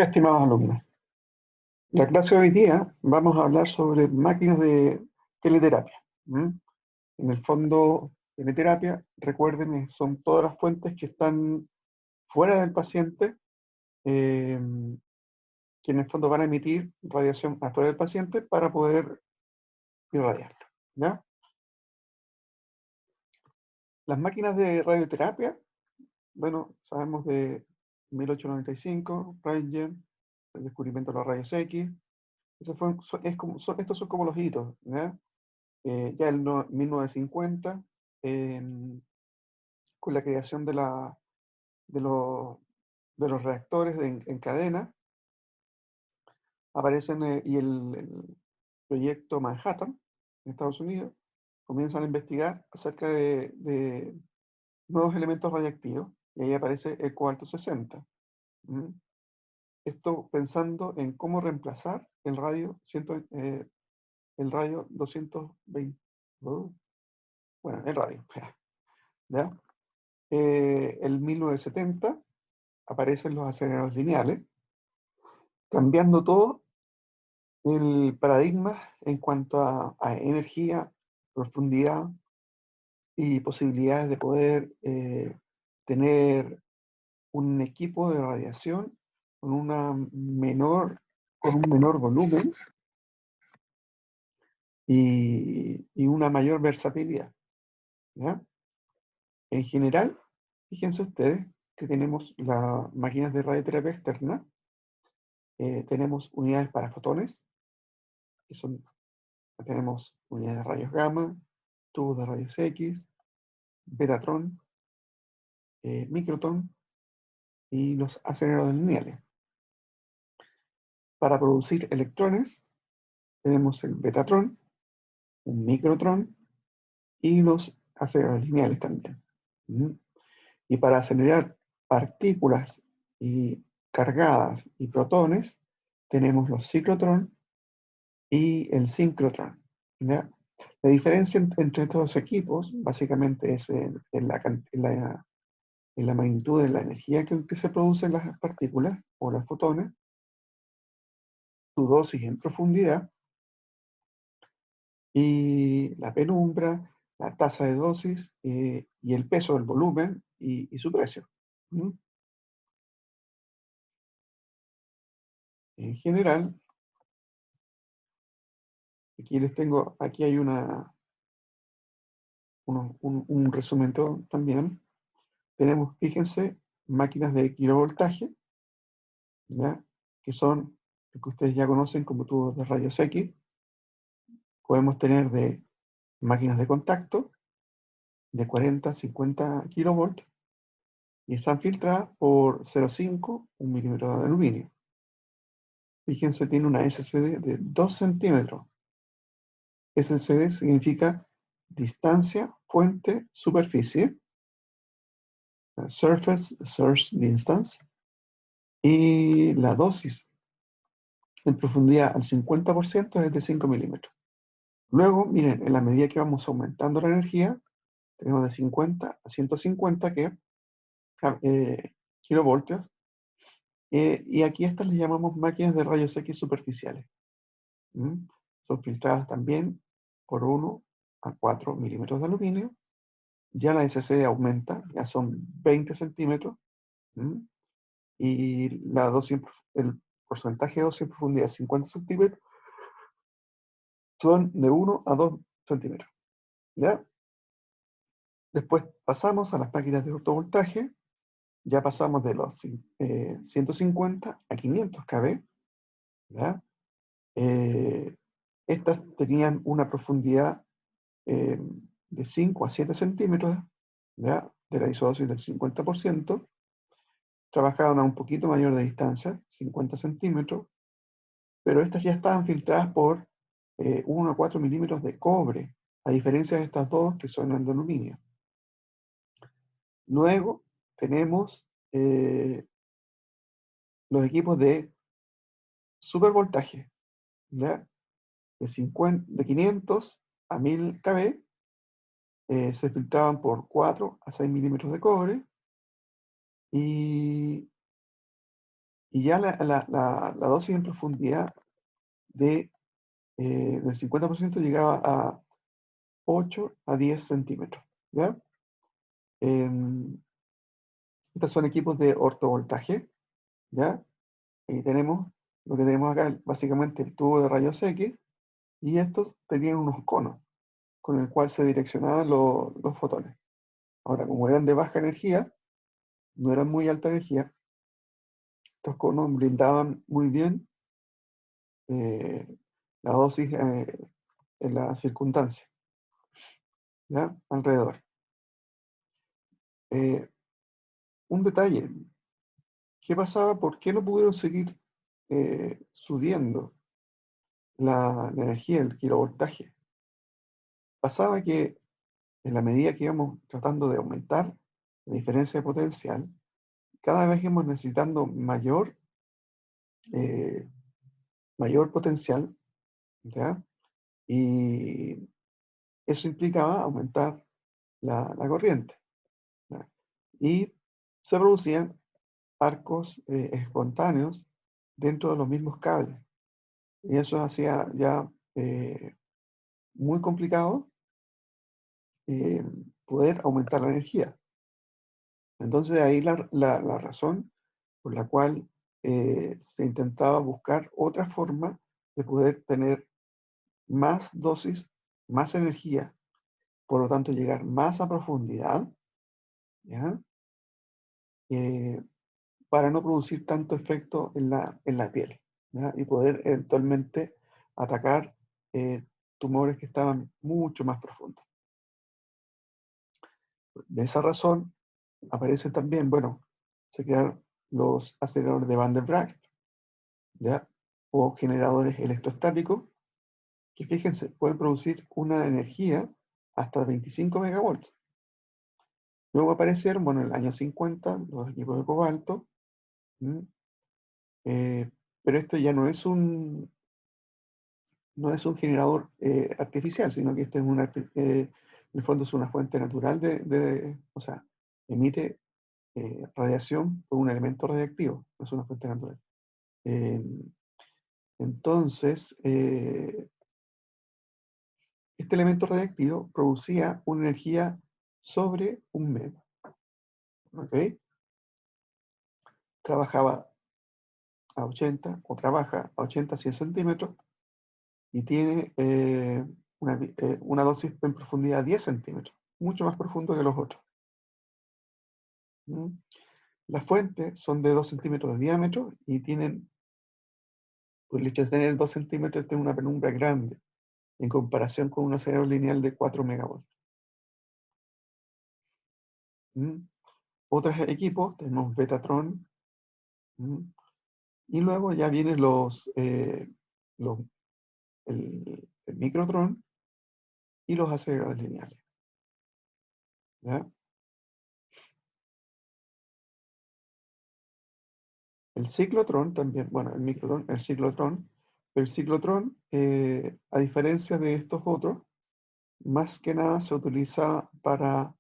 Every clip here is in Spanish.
Estimados alumnos, la clase de hoy día vamos a hablar sobre máquinas de teleterapia. ¿Mm? En el fondo, teleterapia, recuerden, son todas las fuentes que están fuera del paciente, eh, que en el fondo van a emitir radiación afuera del paciente para poder irradiarlo. ¿Ya? Las máquinas de radioterapia, bueno, sabemos de 1895, Röntgen, el descubrimiento de los rayos X. Estos son como los hitos, ¿ya? Ya en 1950, con la creación de, los, de los reactores en cadena, aparecen y el proyecto Manhattan en Estados Unidos comienzan a investigar acerca de nuevos elementos radiactivos y ahí aparece el cobalto 60. ¿Mm? Esto pensando en cómo reemplazar el radio 220, bueno, el radio, ¿ya? En 1970 aparecen los aceleradores lineales, cambiando todo el paradigma en cuanto a energía, profundidad y posibilidades de poder tener un equipo de radiación con, con un menor volumen y una mayor versatilidad, ¿ya? En general, fíjense ustedes que tenemos las máquinas de radioterapia externa. Tenemos unidades para fotones, que son, tenemos unidades de rayos gamma, tubos de rayos X, Betatron, microtron y los aceleradores lineales. Para producir electrones, tenemos el Betatron, un microtron y los aceleradores lineales también. Y para acelerar partículas y cargadas y protones, tenemos los ciclotrón y el sincrotrón. ¿Ya? La diferencia entre estos dos equipos básicamente es en la magnitud de la energía que se produce en las partículas o los fotones, su dosis en profundidad y la penumbra, la tasa de dosis y el peso del volumen y su precio. ¿Mm? En general, aquí hay un resumen también. Tenemos, fíjense, máquinas de kilovoltaje, ¿ya? Que son lo que ustedes ya conocen como tubos de rayos X. Podemos tener de máquinas de contacto de 40 a 50 kilovolts y están filtradas por 0,5, 1 milímetro de aluminio. Fíjense, tiene una SCD de 2 centímetros. SCD significa distancia, fuente, superficie, surface, source distance, y la dosis en profundidad al 50% es de 5 milímetros. Luego, miren, en la medida que vamos aumentando la energía, tenemos de 50 a 150 kilovoltios, y aquí estas les llamamos máquinas de rayos X superficiales. ¿Mm? Son filtradas también por 1 a 4 milímetros de aluminio. Ya la SC aumenta, ya son 20 centímetros. ¿Mm? Y el porcentaje de dosis en profundidad es 50 centímetros, son de 1 a 2 centímetros. ¿Ya? Después pasamos a las máquinas de alto voltaje, ya pasamos de los 150 a 500 kV. ¿Ya? Estas tenían una profundidad de 5 a 7 centímetros, ¿ya? De la isodosis del 50%. Trabajaban a un poquito mayor de distancia, 50 centímetros, pero estas ya estaban filtradas por 1 a 4 milímetros de cobre, a diferencia de estas dos que son de aluminio. Luego tenemos los equipos de supervoltaje, ¿ya? De 500 a 1000 kV, se filtraban por 4 a 6 milímetros de cobre y Y ya la dosis en profundidad del 50% llegaba a 8 a 10 centímetros. ¿Ya? Estos son equipos de ortovoltaje. ¿Ya? Y tenemos lo que tenemos acá, básicamente el tubo de rayos X, y estos tenían unos conos con el cual se direccionaban los fotones. Ahora, como eran de baja energía, no eran muy alta energía, estos conos brindaban muy bien eh, la dosis en la circunstancia, ¿ya? Alrededor. Eh, un detalle, ¿qué pasaba? ¿Por qué no pudieron seguir subiendo la energía, el kilovoltaje? Pasaba que en la medida que íbamos tratando de aumentar la diferencia de potencial, cada vez íbamos necesitando eh, mayor potencial, ¿ya? Y eso implicaba aumentar la corriente, ¿ya? Y se producían arcos espontáneos dentro de los mismos cables. Y eso hacía ya muy complicado eh, poder aumentar la energía. Entonces, de ahí la razón por la cual se intentaba buscar otra forma de poder tener más dosis, más energía, por lo tanto llegar más a profundidad, ¿ya? Eh, para no producir tanto efecto en la piel, ¿ya? Y poder eventualmente atacar tumores que estaban mucho más profundos. De esa razón aparecen también, bueno, se crearon los aceleradores de Van der Bragg, ¿ya? O generadores electrostáticos, que fíjense, pueden producir una energía hasta 25 megavolts. Luego aparecieron, bueno, en el año 50, los equipos de cobalto, pero esto ya no es un generador artificial, sino que este es en el fondo es una fuente natural o sea, emite radiación por un elemento radiactivo, no es una fuente natural. Eh, entonces, este elemento radiactivo producía una energía sobre un mega, ¿ok? Trabajaba a 80, o trabaja a 80, 100 centímetros, y tiene una dosis en profundidad de 10 centímetros, mucho más profundo que los otros. ¿Mm? Las fuentes son de 2 centímetros de diámetro y tienen, por el hecho de tener 2 centímetros, tienen una penumbra grande en comparación con un acelerador lineal de 4 megavolts. ¿Mm? Otros equipos, tenemos Betatron, ¿mm? Y luego ya vienen los el microtron y los aceleradores lineales, ¿ya? El ciclotrón también, bueno, el microtrón, el ciclotrón, a diferencia de estos otros, más que nada se utiliza para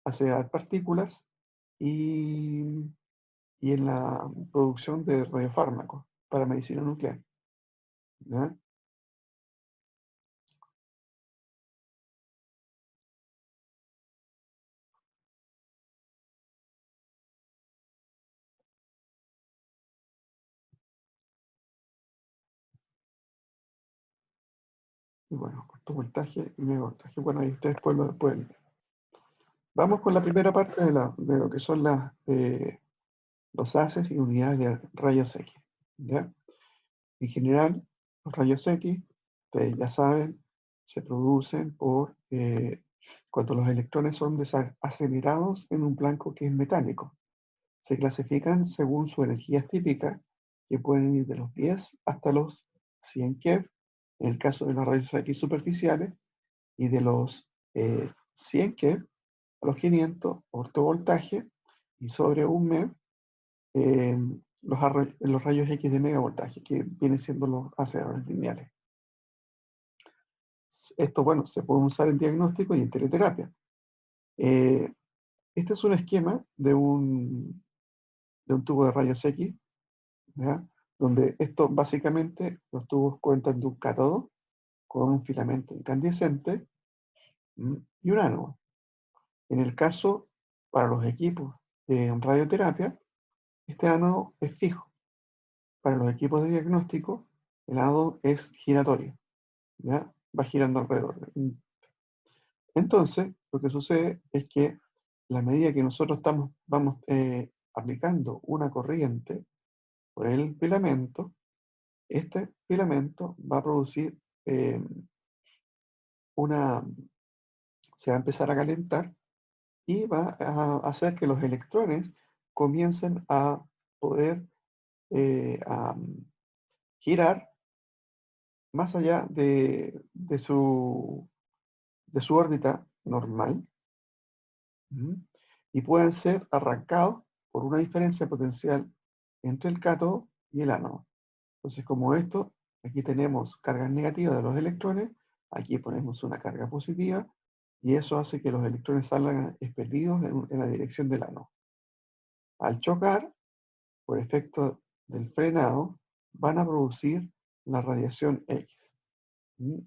acelerar partículas y, y en la producción de radiofármacos para medicina nuclear, ¿ya? Y bueno, corto voltaje y medio voltaje. Bueno, ahí ustedes pueden ver. Vamos con la primera parte de lo que son los haces y unidades de rayos X, ¿ya? En general, los rayos X, ustedes ya saben, se producen cuando los electrones son acelerados en un blanco que es metálico. Se clasifican según su energía típica, que pueden ir de los 10 hasta los 100 keV, en el caso de los rayos X superficiales, y de los 100 keV a los 500 ortovoltaje, y sobre un MeV eh, los rayos X de megavoltaje, que vienen siendo los aceleradores lineales. Esto, bueno, se puede usar en diagnóstico y en teleterapia. Este es un esquema de un tubo de rayos X, ¿ya? Donde esto básicamente los tubos cuentan de un cátodo con un filamento incandescente y un ánodo. En el caso, para los equipos de radioterapia, este ánodo es fijo. Para los equipos de diagnóstico, el ánodo es giratorio, ¿ya? Va girando alrededor. Entonces, lo que sucede es que a la medida que nosotros vamos aplicando una corriente por el filamento, este filamento va a producir eh, una, se va a empezar a calentar y va a hacer que los electrones comiencen a poder a girar más allá de su órbita normal, ¿m? Y pueden ser arrancados por una diferencia potencial entre el cátodo y el ánodo. Entonces, como esto, aquí tenemos cargas negativas de los electrones, aquí ponemos una carga positiva, y eso hace que los electrones salgan expelidos en la dirección del ánodo. Al chocar, por efecto del frenado, van a producir la radiación X,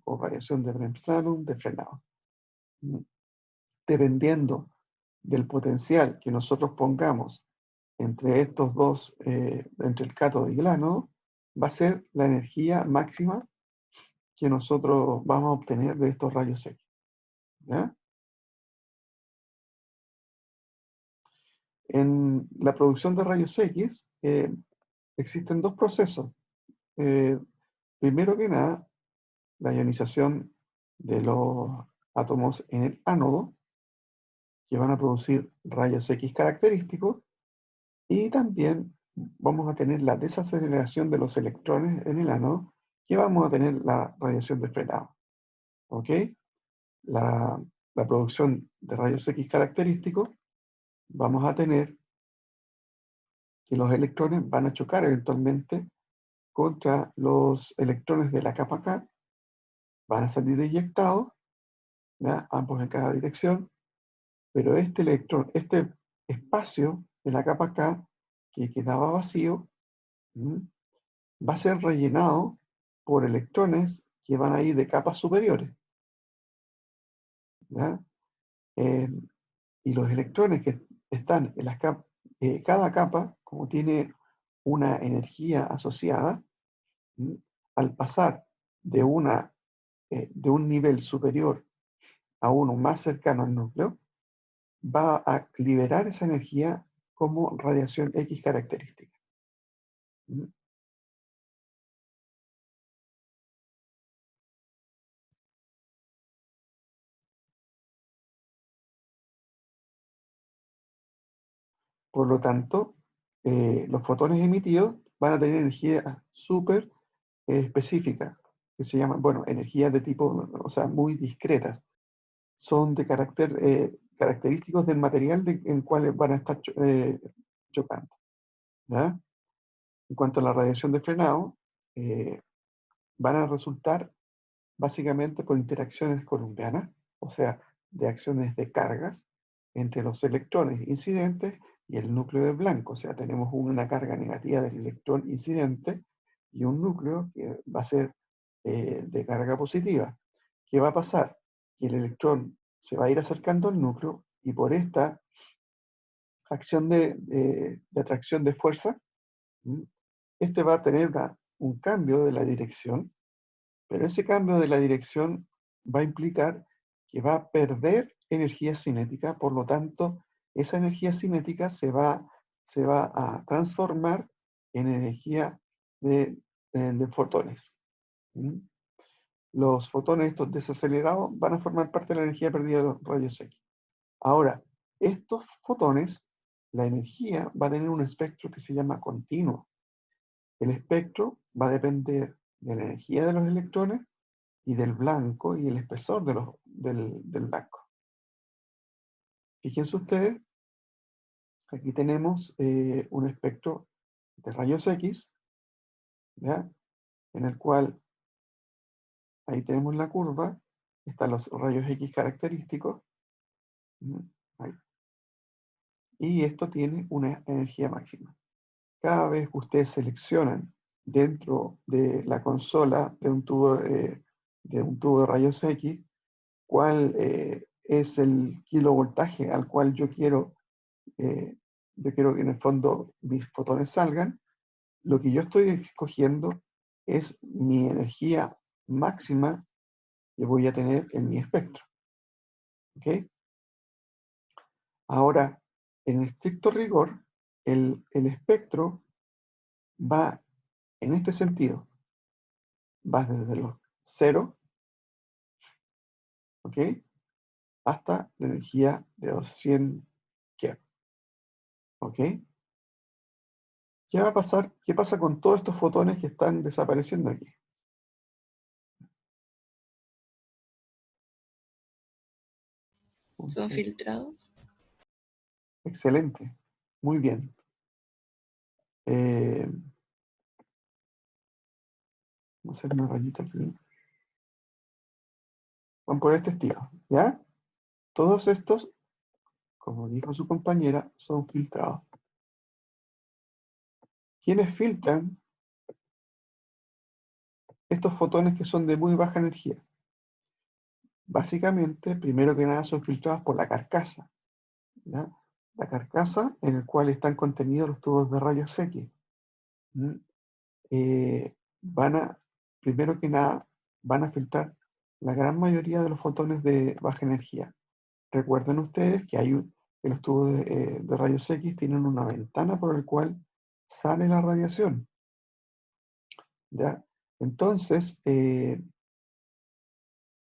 o radiación de Bremsstrahlung de frenado. Dependiendo del potencial que nosotros pongamos entre estos dos, entre el cátodo y el ánodo, va a ser la energía máxima que nosotros vamos a obtener de estos rayos X. ¿Ya? En la producción de rayos X existen dos procesos. Eh, Primero que nada, la ionización de los átomos en el ánodo, que van a producir rayos X característicos, y también vamos a tener la desaceleración de los electrones en el ánodo, que vamos a tener la radiación de frenado. ¿Ok? La, la producción de rayos X característicos, vamos a tener que los electrones van a chocar eventualmente contra los electrones de la capa K, van a salir eyectados, ¿ya? Ambos en cada dirección, pero este electrón, este espacio de la capa K que quedaba vacío, va a ser rellenado por electrones que van a ir de capas superiores, ¿ya? Eh, y los electrones que están en las capas, cada capa, como tiene una energía asociada, ¿m? Al pasar de, de un nivel superior a uno más cercano al núcleo, va a liberar esa energía como radiación X característica. ¿M? Por lo tanto, los fotones emitidos van a tener energía súper específica, que se llaman, bueno, energías de tipo, o sea, muy discretas. Son de carácter, característicos del material en cuales van a estar chocando. ¿Ya? En cuanto a la radiación de frenado, eh, van a resultar básicamente por interacciones columbianas, o sea, de acciones de cargas entre los electrones incidentes y el núcleo del blanco. O sea, tenemos una carga negativa del electrón incidente y un núcleo que va a ser de carga positiva. ¿Qué va a pasar? Que el electrón se va a ir acercando al núcleo y por esta acción de atracción de fuerza, este va a tener un cambio de la dirección, pero ese cambio de la dirección va a implicar que va a perder energía cinética, por lo tanto, esa energía cinética se va a transformar en energía de fotones. ¿Mm? Los fotones estos desacelerados van a formar parte de la energía perdida de los rayos X. Ahora, estos fotones, la energía va a tener un espectro que se llama continuo. El espectro va a depender de la energía de los electrones y del blanco y el espesor del blanco. Fíjense ustedes, aquí tenemos un espectro de rayos X, ¿ya? En el cual ahí tenemos la curva, están los rayos X característicos, ahí. Y esto tiene una energía máxima. cada vez que ustedes seleccionan dentro de la consola de un tubo de rayos X cuál es el kilovoltaje al cual yo quiero que en el fondo mis fotones salgan, lo que yo estoy escogiendo es mi energía máxima que voy a tener en mi espectro. ¿Ok? Ahora, en estricto rigor, el espectro va en este sentido. Va desde los 0, ¿ok? Hasta la energía de 200 keV. ¿Ok? ¿Qué va a pasar? ¿Qué pasa con todos estos fotones que están desapareciendo aquí? ¿Son filtrados? Excelente. Muy bien. Vamos a hacer una rayita aquí. Van por este estilo, ¿ya? Todos estos, como dijo su compañera, son filtrados. ¿Quiénes filtran estos fotones que son de muy baja energía? Básicamente, primero que nada, son filtrados por la carcasa, ¿ya? La carcasa en la cual están contenidos los tubos de rayos X. ¿Mm? Van a, primero que nada, van a filtrar la gran mayoría de los fotones de baja energía. Recuerden ustedes que que los tubos de rayos X tienen una ventana por la cual sale la radiación, ¿ya? Entonces,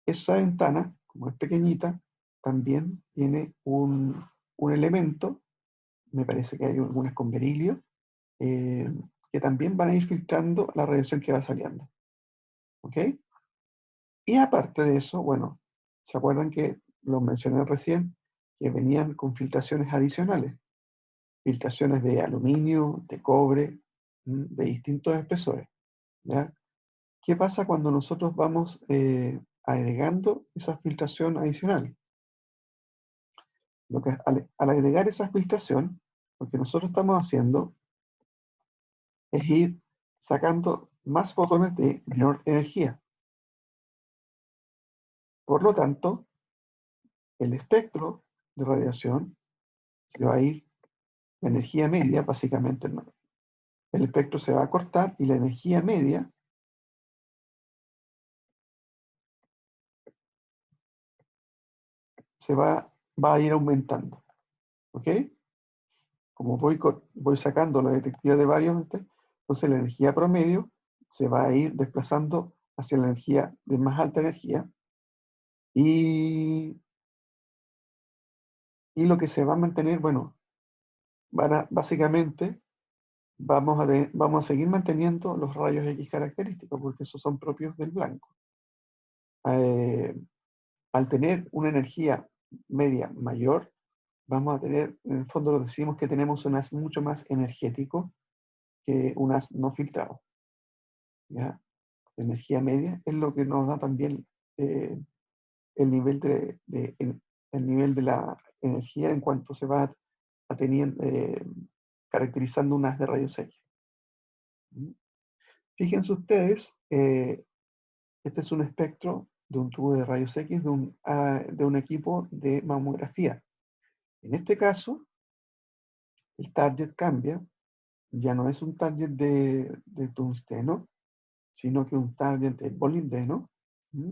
esa ventana, como es pequeñita, también tiene un elemento, me parece que hay algunas con berilio, eh, que también van a ir filtrando la radiación que va saliendo. ¿Ok? Y aparte de eso, bueno, ¿se acuerdan que lo mencioné recién? Que venían con filtraciones adicionales. Filtraciones de aluminio, de cobre, de distintos espesores, ¿ya? ¿Qué pasa cuando nosotros vamos agregando esa filtración adicional? Al agregar esa filtración, lo que nosotros estamos haciendo es ir sacando más fotones de menor energía. Por lo tanto, el espectro de radiación se va a ir, la energía media, básicamente, ¿no? El espectro se va a cortar y la energía media va a ir aumentando. ¿Ok? Como voy sacando la detectiva de varios, entonces la energía promedio se va a ir desplazando hacia la energía de más alta energía y, y lo que se va a mantener, bueno, básicamente vamos a seguir manteniendo los rayos X característicos porque esos son propios del blanco. Eh, al tener una energía media mayor, vamos a tener, en el fondo lo decimos que tenemos un haz mucho más energético que un haz no filtrado. ¿Ya? La energía media es lo que nos da también eh, el nivel el nivel de la energía en cuanto se va caracterizando un haz de rayos X. ¿Mm? Fíjense ustedes, este es un espectro de un tubo de rayos X de un equipo de mamografía. En este caso, el target cambia, ya no es un target de tungsteno, sino que un target de molibdeno. ¿Mm?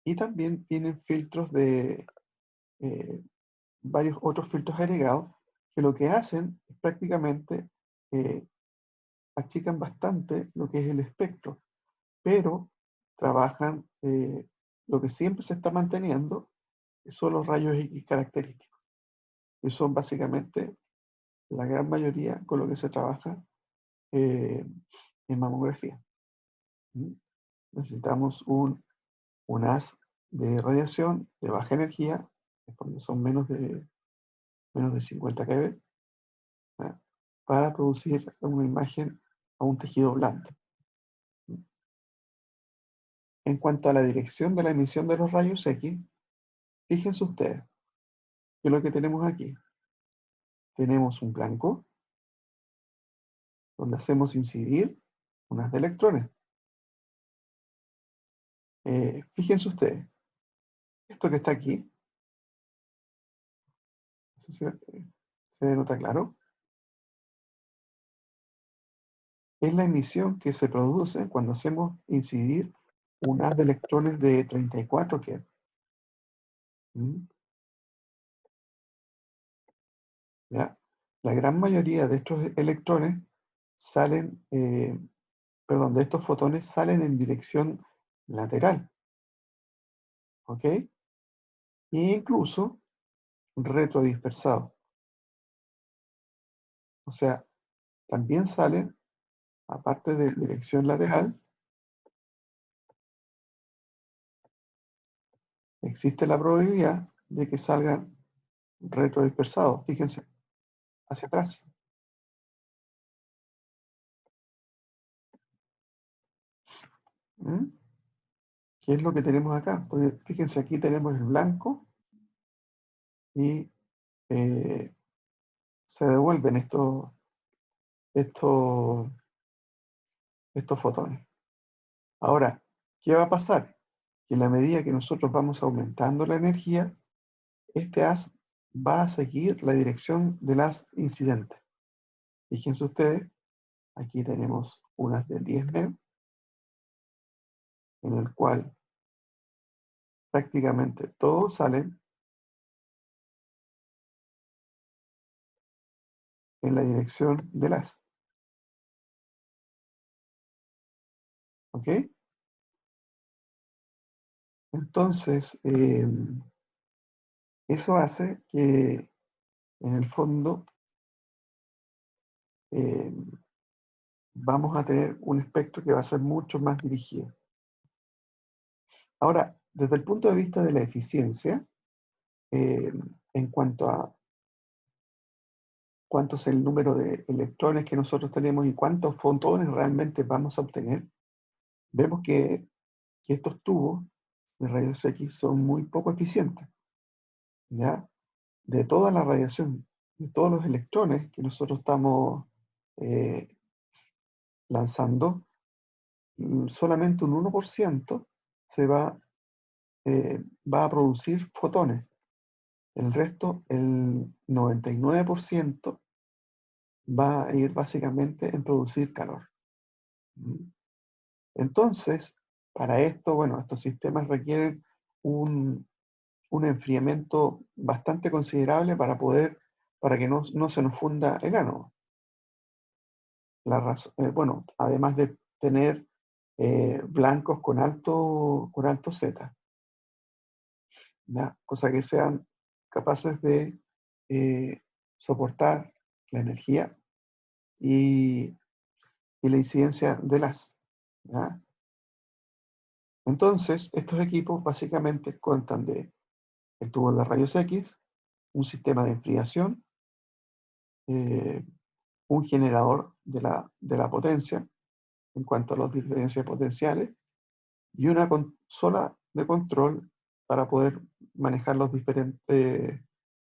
Y también tienen filtros eh, varios otros filtros agregados que lo que hacen es prácticamente eh, achican bastante lo que es el espectro, pero trabajan, lo que siempre se está manteniendo son los rayos X característicos, que son básicamente la gran mayoría con lo que se trabaja eh, en mamografía. ¿Mm? Necesitamos un haz de radiación de baja energía, cuando son menos de 50 kV, ¿ya? Para producir una imagen a un tejido blando. En cuanto a la dirección de la emisión de los rayos X, fíjense ustedes que lo que tenemos aquí, tenemos un blanco, donde hacemos incidir unas de electrones. Fíjense ustedes, esto que está aquí, no sé si se denota claro, es la emisión que se produce cuando hacemos incidir un haz de electrones de 34 keV. ¿Ya? La gran mayoría de estos electrones salen, perdón, de estos fotones salen en dirección lateral, ¿ok? E incluso retrodispersados. O sea, también salen, aparte de dirección lateral, existe la probabilidad de que salgan retrodispersados, fíjense, hacia atrás. ¿Mm? ¿Qué es lo que tenemos acá? Pues fíjense, aquí tenemos el blanco y se devuelven estos, estos fotones. Ahora, ¿qué va a pasar? Que en la medida que nosotros vamos aumentando la energía, este haz va a seguir la dirección del haz incidente. Fíjense ustedes, aquí tenemos un haz de 10 MeV, en el cual prácticamente todos salen en la dirección del haz. ¿Ok? Entonces, eso hace que en el fondo eh, vamos a tener un espectro que va a ser mucho más dirigido. Ahora, desde el punto de vista de la eficiencia, en cuanto a cuánto es el número de electrones que nosotros tenemos y cuántos fotones realmente vamos a obtener, vemos que estos tubos de rayos X son muy poco eficientes. ¿Ya? De toda la radiación, de todos los electrones que nosotros estamos eh, lanzando, solamente un 1% se va a producir fotones. El resto, el 99%, va a ir básicamente en producir calor. Entonces, para esto, bueno, estos sistemas requieren un enfriamiento bastante considerable para que no se nos funda el ánodo. Bueno, además de tener blancos con alto Z, ¿ya? Cosa que sean capaces de soportar la energía y la incidencia de ¿ya? Entonces, estos equipos básicamente cuentan de el tubo de rayos X, un sistema de enfriación, un generador de la potencia en cuanto a las diferencias potenciales y una consola de control para poder manejar los diferentes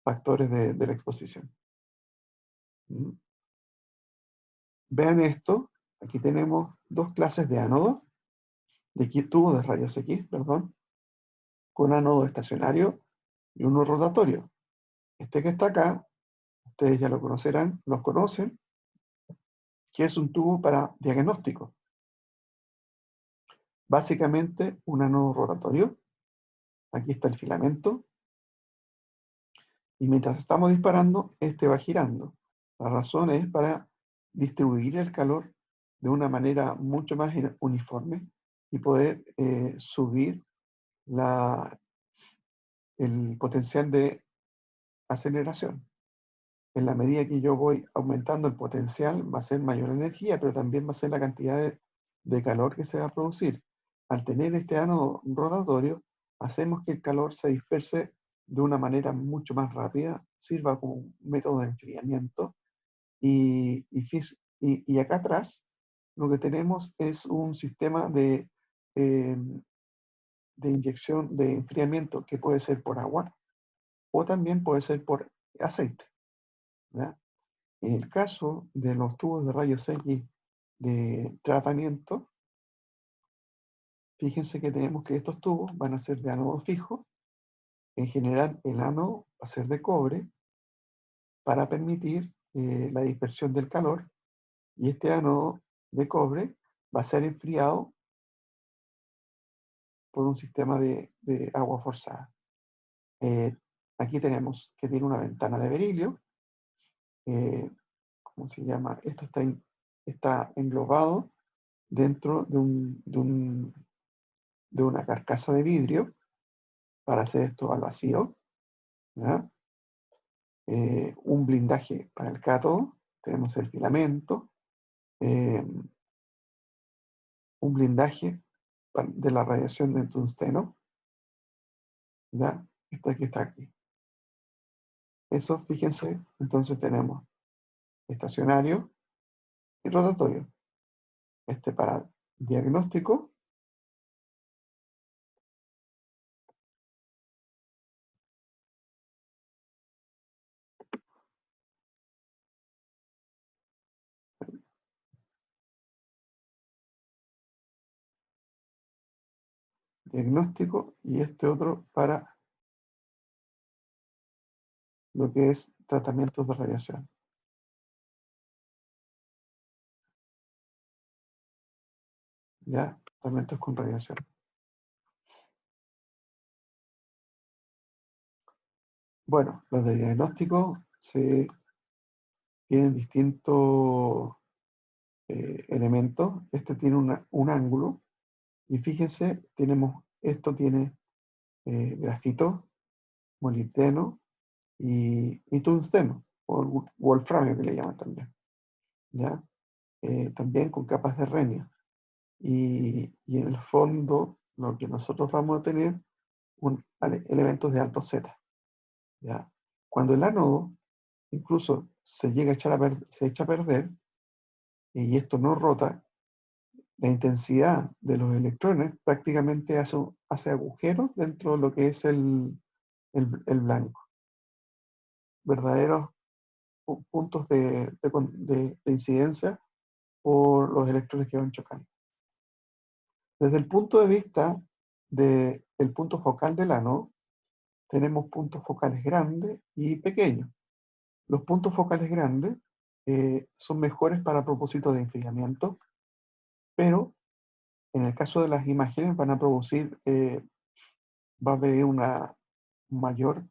factores de la exposición. Vean esto, aquí tenemos dos clases de ánodo, de tubos de rayos X, perdón, con ánodo estacionario y uno rotatorio. Este que está acá, ustedes ya lo conocerán, los conocen, que es un tubo para diagnóstico. Básicamente un ánodo rotatorio. Aquí está el filamento. Y mientras estamos disparando, este va girando. La razón es para distribuir el calor de una manera mucho más uniforme y poder subir el potencial de aceleración. En la medida que yo voy aumentando el potencial, va a ser mayor energía, pero también va a ser la cantidad de calor que se va a producir. Al tener este ánodo rotatorio, hacemos que el calor se disperse de una manera mucho más rápida, sirva como un método de enfriamiento. Y acá atrás, lo que tenemos es un sistema eh, de inyección de enfriamiento que puede ser por agua o también puede ser por aceite, ¿ya? En el caso de los tubos de rayos X de tratamiento, fíjense que tenemos que estos tubos van a ser de ánodo fijo. En general, el ánodo va a ser de cobre para permitir la dispersión del calor, y este ánodo de cobre va a ser enfriado por un sistema de agua forzada. Aquí tenemos que tiene una ventana de berilio. ¿Cómo se llama? Esto está englobado dentro de una carcasa de vidrio para hacer esto al vacío, ¿ya? Un blindaje para el cátodo, tenemos el filamento, un blindaje de la radiación del tungsteno, ¿ya? Esta que está aquí. Eso, fíjense, entonces tenemos estacionario y rotatorio. Este para diagnóstico, y este otro para lo que es tratamientos de radiación. ¿Ya? Tratamientos con radiación. Bueno, los de diagnóstico tienen distintos elementos. Este tiene un ángulo. Y fíjense, esto tiene grafito, molibdeno y tungsteno, o wolframio que le llaman también. ¿Ya? También con capas de renio. Y en el fondo, lo que nosotros vamos a tener, elementos de alto Z. ¿Ya? Cuando el ánodo incluso se llega a se echa a perder, y esto no rota, la intensidad de los electrones prácticamente hace agujeros dentro de lo que es el blanco. Verdaderos puntos de incidencia por los electrones que van chocando. Desde el punto de vista del punto focal del ánodo, tenemos puntos focales grandes y pequeños. Los puntos focales grandes son mejores para propósitos de enfriamiento, pero en el caso de las imágenes van a producir, va a haber una mayor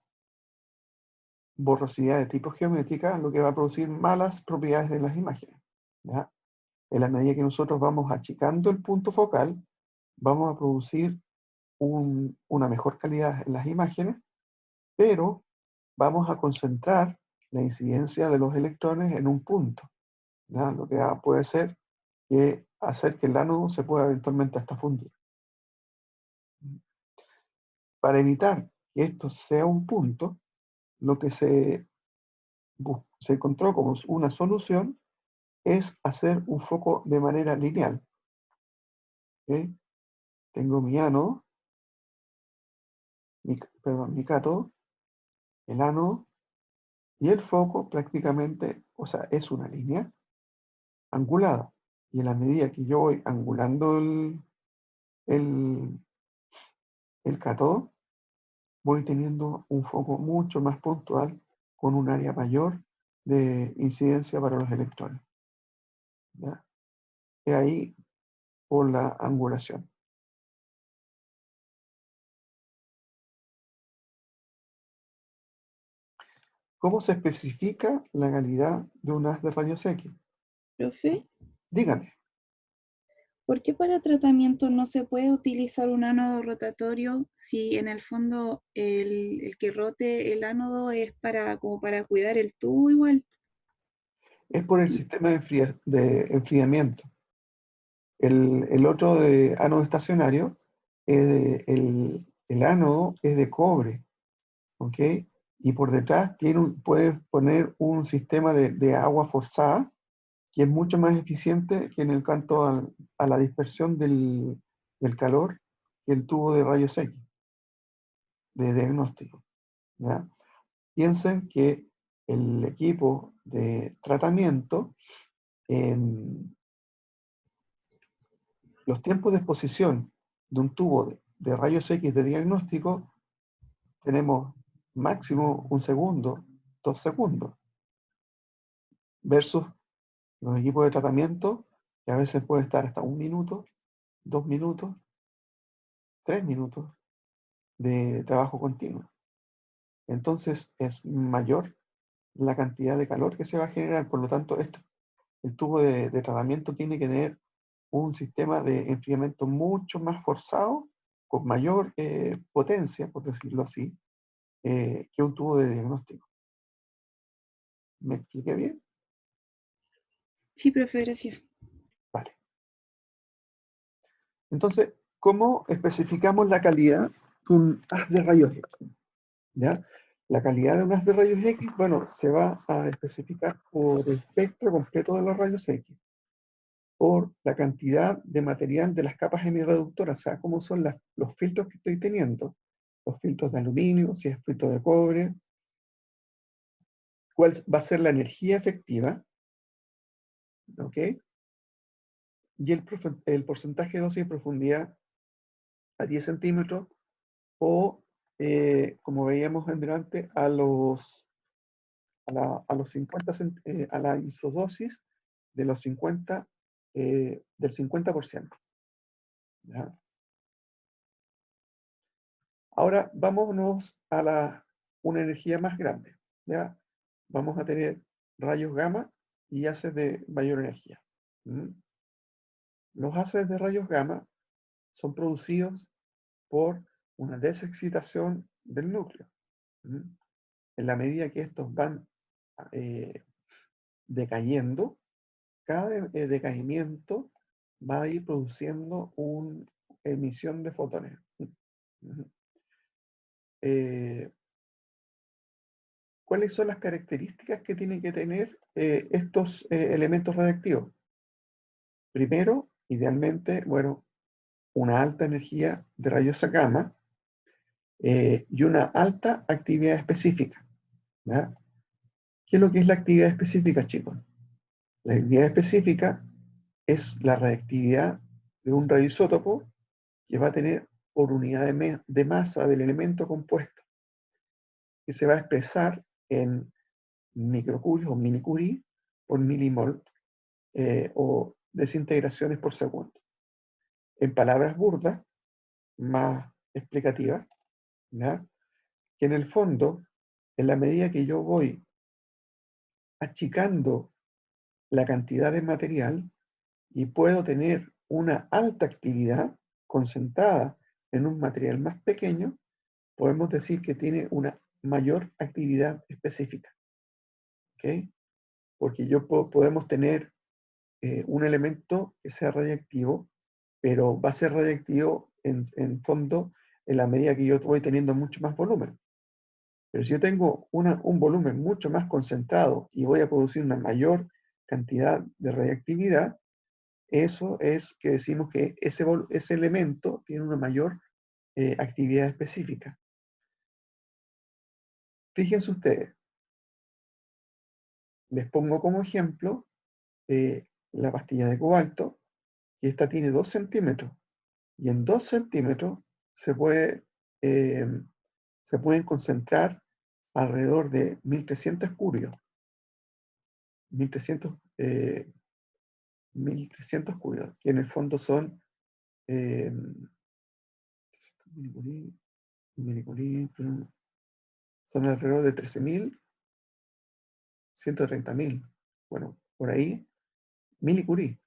borrosidad de tipo geométrica, lo que va a producir malas propiedades de las imágenes, ¿ya? En la medida que nosotros vamos achicando el punto focal, vamos a producir una mejor calidad en las imágenes, pero vamos a concentrar la incidencia de los electrones en un punto, ¿ya? Lo que puede ser que hacer que el ánodo se pueda eventualmente hasta fundir. Para evitar que esto sea un punto, lo que se encontró como una solución es hacer un foco de manera lineal. ¿Okay? Tengo mi ánodo, mi cátodo, el ánodo, y el foco prácticamente, o sea, es una línea angulada. Y en la medida que yo voy angulando el, el cátodo, voy teniendo un foco mucho más puntual con un área mayor de incidencia para los electrones. ¿Ya? Y ahí por la angulación. ¿Cómo se especifica la calidad de un haz de rayos X? Profe, Dígame. ¿por qué para tratamiento no se puede utilizar un ánodo rotatorio si en el fondo el que rote el ánodo es como para cuidar el tubo igual? Es por el sistema de enfriamiento. El otro de ánodo estacionario, el ánodo es de cobre, ¿ok? Y por detrás puedes poner un sistema de agua forzada que es mucho más eficiente que en el cuanto a la dispersión del calor que el tubo de rayos X de diagnóstico, ¿ya? Piensen que el equipo de tratamiento, los tiempos de exposición de un tubo de rayos X de diagnóstico, tenemos máximo 1 segundo, 2 segundos, versus los equipos de tratamiento, que a veces puede estar hasta 1 minuto, 2 minutos, 3 minutos de trabajo continuo. Entonces es mayor la cantidad de calor que se va a generar, por lo tanto el tubo de tratamiento tiene que tener un sistema de enfriamiento mucho más forzado, con mayor potencia, por decirlo así, que un tubo de diagnóstico. ¿Me expliqué bien? Sí, profe, gracias. Vale. Entonces, ¿cómo especificamos la calidad de un haz de rayos X? ¿Ya? La calidad de un haz de rayos X, bueno, se va a especificar por el espectro completo de los rayos X, por la cantidad de material de las capas emirreductoras, o sea, cómo son los filtros que estoy teniendo, los filtros de aluminio, si es filtro de cobre, cuál va a ser la energía efectiva, ¿ok? Y el porcentaje de dosis de profundidad a 10 centímetros o, como veíamos en delante, a los 50, a la isodosis de los 50, del 50%. ¿Ya? Ahora vámonos a una energía más grande. ¿Ya? Vamos a tener rayos gamma y haces de mayor energía. ¿Mm? Los haces de rayos gamma son producidos por una desexcitación del núcleo. ¿Mm? En la medida que estos van eh, decayendo, cada decaimiento va a ir produciendo una emisión de fotones. ¿Mm? ¿Cuáles son las características que tienen que tener estos elementos radiactivos? Primero, idealmente, bueno, una alta energía de rayos gamma y una alta actividad específica. ¿Ya? ¿Qué es lo que es la actividad específica, chicos? La actividad específica es la reactividad de un radioisótopo que va a tener por unidad de masa del elemento compuesto, que se va a expresar en microcuries o minicurie por milimol o desintegraciones por segundo. En palabras burdas, más explicativas, ¿ya? Que en el fondo, en la medida que yo voy achicando la cantidad de material y puedo tener una alta actividad concentrada en un material más pequeño, podemos decir que tiene una mayor actividad específica. ¿Ok? Porque podemos tener un elemento que sea radiactivo, pero va a ser radiactivo en fondo en la medida que yo voy teniendo mucho más volumen. Pero si yo tengo un volumen mucho más concentrado y voy a producir una mayor cantidad de radiactividad, eso es que decimos que ese elemento tiene una mayor actividad específica. Fíjense ustedes, les pongo como ejemplo la pastilla de cobalto, y esta tiene 2 centímetros. Y en 2 centímetros se, eh, se pueden concentrar alrededor de 1300 curios. 1300, 1300 curios, que en el fondo son son alrededor de 13.000, 130.000. Bueno, por ahí, milicurie.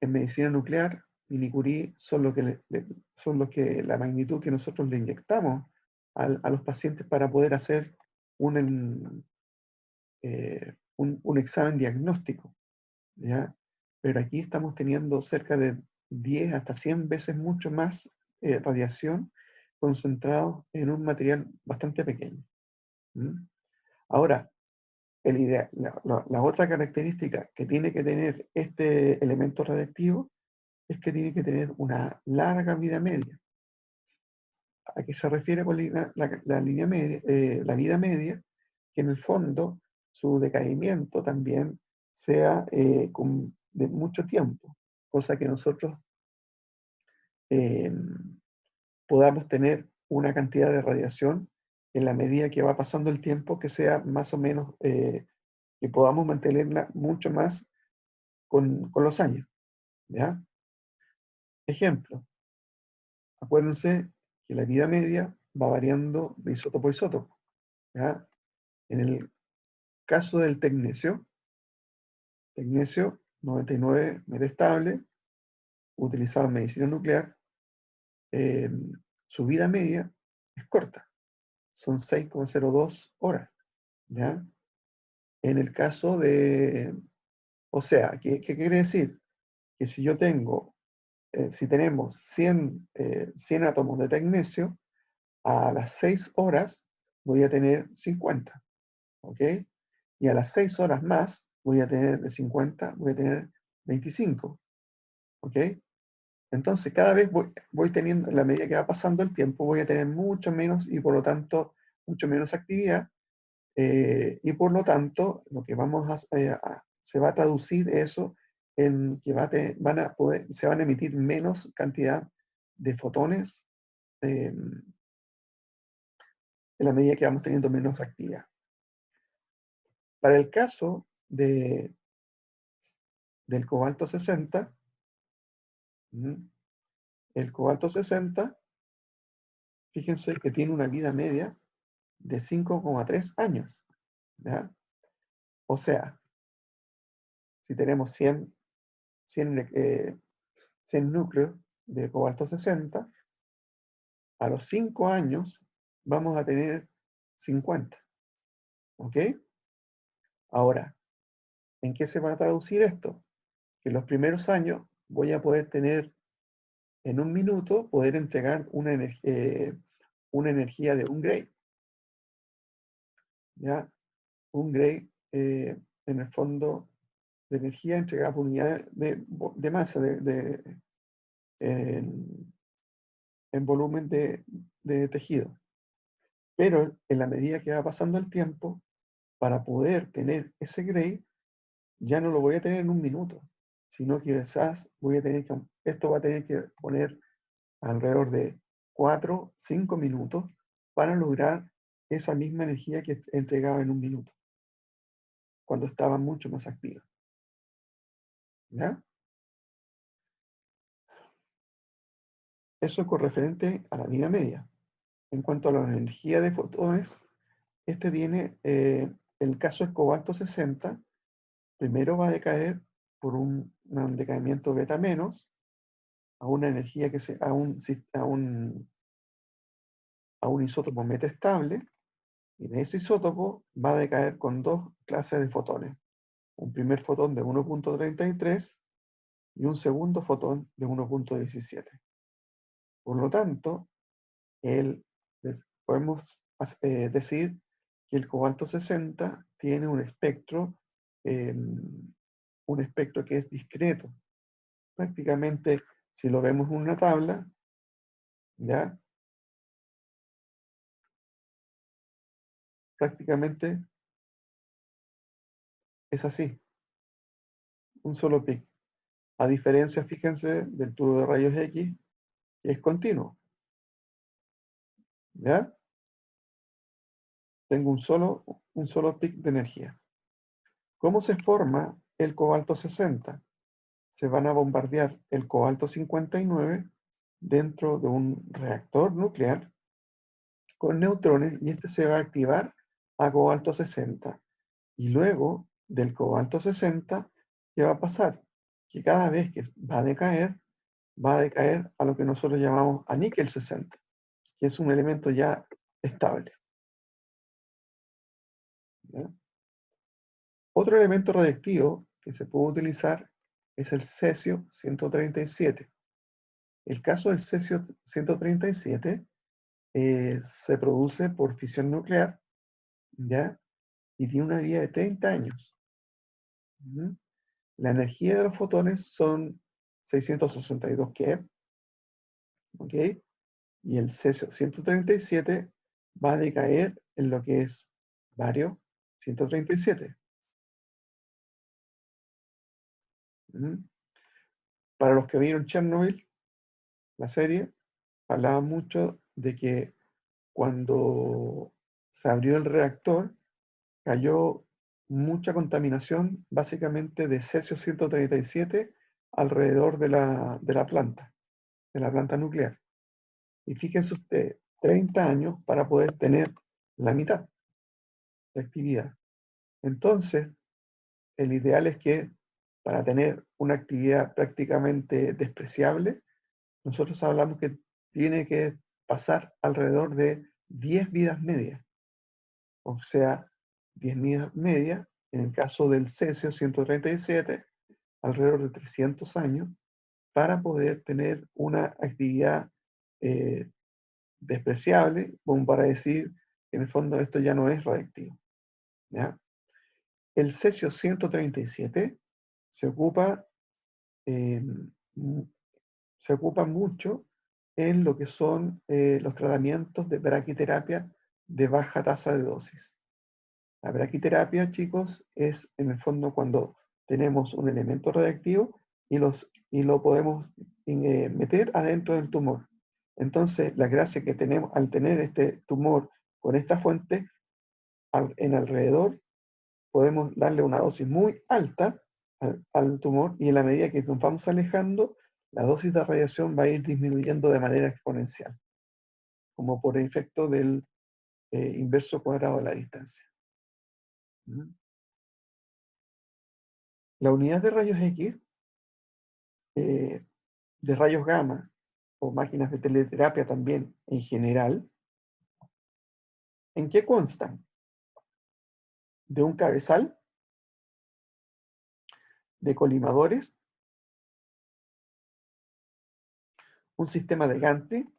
En medicina nuclear, milicurie son la magnitud que nosotros le inyectamos a los pacientes para poder hacer un examen diagnóstico, ¿ya? Pero aquí estamos teniendo cerca de 10 hasta 100 veces mucho más radiación concentrado en un material bastante pequeño. ¿Mm? Ahora, la otra característica que tiene que tener este elemento radiactivo es que tiene que tener una larga vida media. ¿A qué se refiere con la línea media, la vida media? que en el fondo su decaimiento también sea de mucho tiempo, cosa que nosotros podamos tener una cantidad de radiación en la medida que va pasando el tiempo que sea más o menos, que podamos mantenerla mucho más con los años, ¿ya? Ejemplo, acuérdense que la vida media va variando de isótopo a isótopo, ¿ya? En el caso del tecnecio 99 metastable, utilizado en medicina nuclear, su vida media es corta, son 6,02 horas, ¿ya? En el caso de, o sea, ¿qué quiere decir? Que si yo tengo, si tenemos 100 átomos de tecnecio, a las 6 horas voy a tener 50, ¿ok? Y a las 6 horas más voy a tener de 50, voy a tener 25, ¿ok? Entonces cada vez voy teniendo, en la medida que va pasando el tiempo, voy a tener mucho menos y por lo tanto mucho menos actividad, y por lo tanto lo que vamos se va a traducir eso en que se van a emitir menos cantidad de fotones en la medida que vamos teniendo menos actividad. Para el caso del cobalto 60, el cobalto 60, fíjense que tiene una vida media de 5,3 años, ¿ya? O sea, si tenemos 100 núcleos de cobalto 60, a los 5 años vamos a tener 50, ¿ok? Ahora, ¿en qué se va a traducir esto? Que en los primeros años voy a poder tener, en un minuto, poder entregar una energía de 1 gray, ¿ya? 1 gray, en el fondo, de energía entregada por unidad de masa, en volumen de tejido. Pero en la medida que va pasando el tiempo, para poder tener ese gray, ya no lo voy a tener en un minuto, sino que quizás esto va a tener que poner alrededor de 4, 5 minutos para lograr esa misma energía que entregaba en un minuto, cuando estaba mucho más activa. ¿Ya? Eso es con referente a la vida media. En cuanto a la energía de fotones, este tiene, el caso del cobalto 60, primero va a decaer por un decaimiento beta menos, a una energía a un isótopo metaestable, y de ese isótopo va a decaer con 2 clases de fotones. Un primer fotón de 1,33 y un segundo fotón de 1,17. Por lo tanto, podemos decir que el cobalto 60 tiene un espectro que es discreto. Prácticamente, si lo vemos en una tabla, ¿ya? Prácticamente es así, un solo pic. A diferencia, fíjense, del tubo de rayos X, que es continuo, ¿ya? Tengo un solo pic de energía. ¿Cómo se forma el cobalto 60? Se van a bombardear el cobalto 59 dentro de un reactor nuclear con neutrones y este se va a activar a cobalto 60. Y luego del cobalto 60, ¿qué va a pasar? Que cada vez que va a decaer a lo que nosotros llamamos a níquel 60, que es un elemento ya estable. ¿Ya? Otro elemento radiactivo que se puede utilizar es el cesio 137. El caso del cesio 137 se produce por fisión nuclear, ¿ya? Y tiene una vida de 30 años. ¿Mm? La energía de los fotones son 662 keV, ¿ok? Y el cesio 137 va a decaer en lo que es bario, 137. ¿Mm? Para los que vieron Chernobyl, la serie, hablaba mucho de que cuando se abrió el reactor, cayó mucha contaminación, básicamente de cesio 137, alrededor de la planta nuclear. Y fíjense usted, 30 años para poder tener la mitad de actividad. Entonces, el ideal es que para tener una actividad prácticamente despreciable, nosotros hablamos que tiene que pasar alrededor de 10 vidas medias. O sea, 10 vidas medias, en el caso del cesio 137, alrededor de 300 años, para poder tener una actividad despreciable, como para decir que en el fondo esto ya no es radiactivo. ¿Ya? El cesio 137 se ocupa, eh, se ocupa mucho en lo que son los tratamientos de braquiterapia de baja tasa de dosis. La braquiterapia, chicos, es en el fondo cuando tenemos un elemento radiactivo y lo podemos meter adentro del tumor. Entonces, la gracia que tenemos al tener este tumor con esta fuente en alrededor, podemos darle una dosis muy alta al tumor y en la medida que nos vamos alejando, la dosis de radiación va a ir disminuyendo de manera exponencial, como por efecto del inverso cuadrado de la distancia. ¿Mm? La unidad de rayos X, de rayos gamma o máquinas de teleterapia también en general, ¿en qué constan? De un cabezal, de colimadores, un sistema de gantry,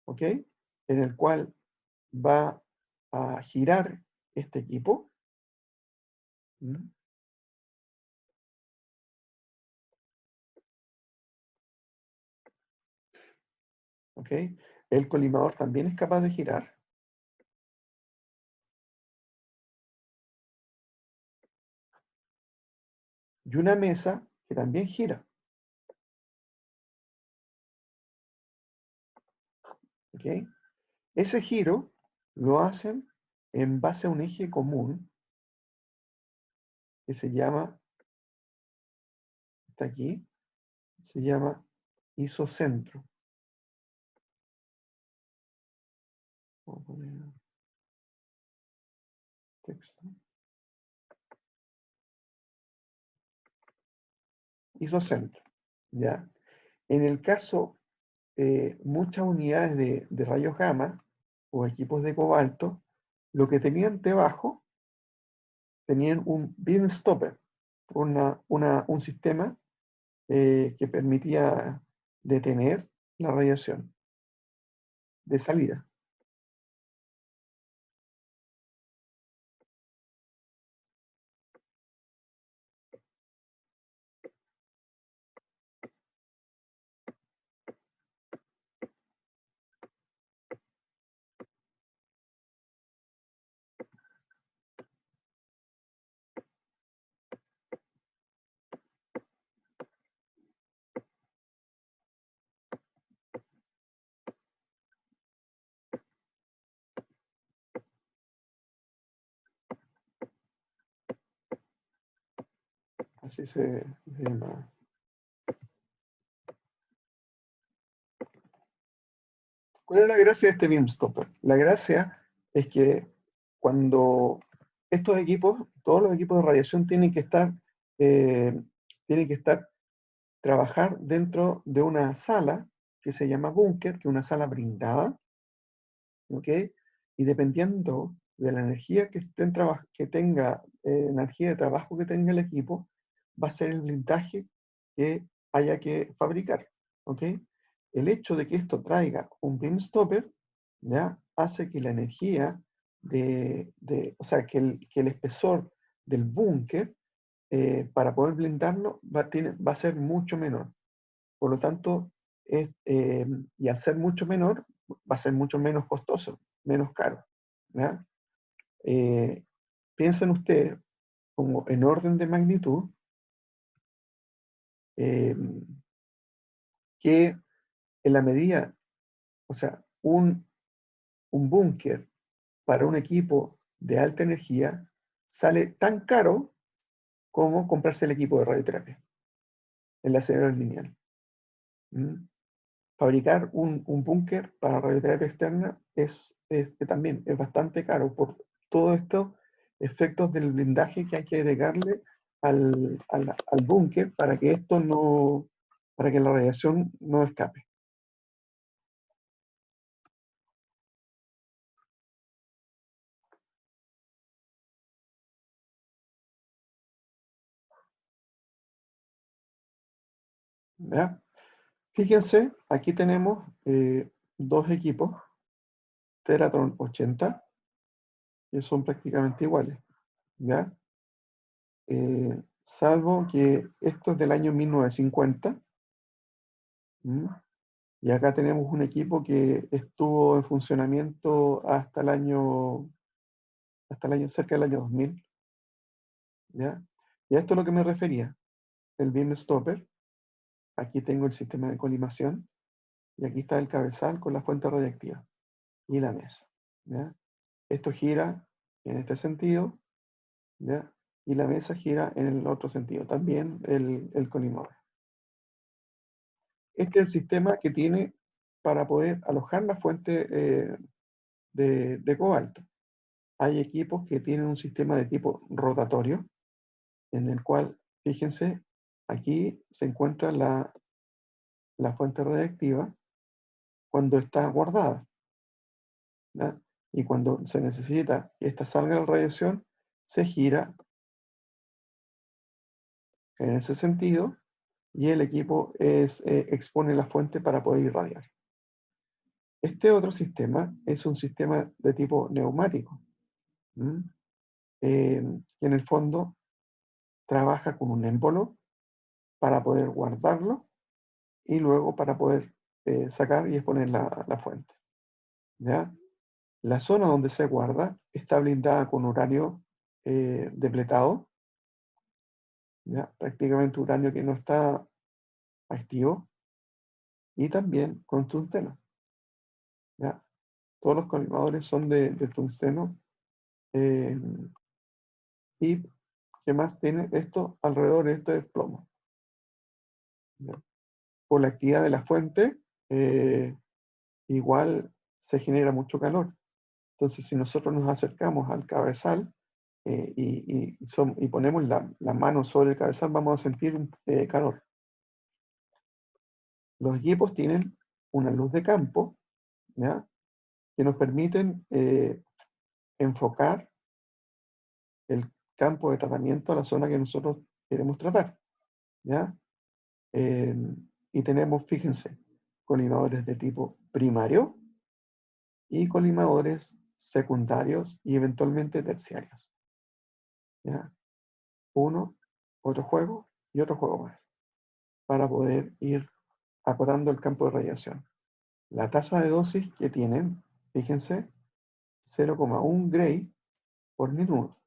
¿ok? En el cual va a girar este equipo. ¿Mm? ¿Ok? El colimador también es capaz de girar. Y una mesa que también gira. ¿Ok? Ese giro lo hacen en base a un eje común que se llama, está aquí, se llama isocentro. Vamos a poner texto. Isocentro. ¿Ya? En el caso, muchas unidades de rayos gamma o equipos de cobalto, lo que tenían debajo, tenían un beam stopper, un sistema que permitía detener la radiación de salida. Así se llama. ¿Cuál es la gracia de este beam stopper? La gracia es que cuando estos equipos, todos los equipos de radiación eh, tienen que estar, trabajar dentro de una sala que se llama búnker, que es una sala blindada, ¿ok? Y dependiendo de la energía que tenga, energía de trabajo que tenga el equipo, va a ser el blindaje que haya que fabricar, ¿ok? El hecho de que esto traiga un beam stopper, ¿ya? Hace que la energía o sea, que el espesor del búnker, para poder blindarlo, va a ser mucho menor. Por lo tanto, y al ser mucho menor, va a ser mucho menos costoso, menos caro. ¿Ya? piensen ustedes como en orden de magnitud que en la medida, o sea, un búnker para un equipo de alta energía sale tan caro como comprarse el equipo de radioterapia, el acelerador lineal. Fabricar un búnker para radioterapia externa también es bastante caro por todos estos efectos del blindaje que hay que agregarle al búnker para que para que la radiación no escape. ¿Ya? Fíjense, aquí tenemos dos equipos, Teratron 80, que son prácticamente iguales, ¿ya? Salvo que esto es del año 1950, y acá tenemos un equipo que estuvo en funcionamiento hasta el año cerca del año 2000, ¿ya? Y a esto es lo que me refería, el beam stopper. Aquí tengo el sistema de colimación, y aquí está el cabezal con la fuente radiactiva, y la mesa, ¿ya? Esto gira en este sentido, ¿ya? Y la mesa gira en el otro sentido, también el colimador. Este es el sistema que tiene para poder alojar la fuente de cobalto. Hay equipos que tienen un sistema de tipo rotatorio, en el cual, fíjense, aquí se encuentra la fuente radiactiva cuando está guardada, ¿ya? Y cuando se necesita que ésta salga de la radiación, se gira en ese sentido y el equipo expone la fuente para poder irradiar. Este otro sistema es un sistema de tipo neumático, que en el fondo trabaja con un émbolo para poder guardarlo y luego para poder sacar y exponer la fuente, ¿ya? La zona donde se guarda está blindada con uranio depletado, ¿ya? Prácticamente uranio que no está activo, y también con tungsteno, ¿ya? Todos los colimadores son de tungsteno. ¿Y qué más tiene esto? Alrededor de esto es plomo, ¿ya? Por la actividad de la fuente, igual se genera mucho calor. Entonces, si nosotros nos acercamos al cabezal y ponemos la mano sobre el cabezal, vamos a sentir calor. Los equipos tienen una luz de campo, ¿ya? Que nos permiten enfocar el campo de tratamiento a la zona que nosotros queremos tratar, ¿ya? Y tenemos, fíjense, colimadores de tipo primario y colimadores secundarios y eventualmente terciarios, ¿ya? Uno, otro juego y otro juego más, para poder ir acotando el campo de radiación. La tasa de dosis que tienen, fíjense, 0,1 Gray por minuto,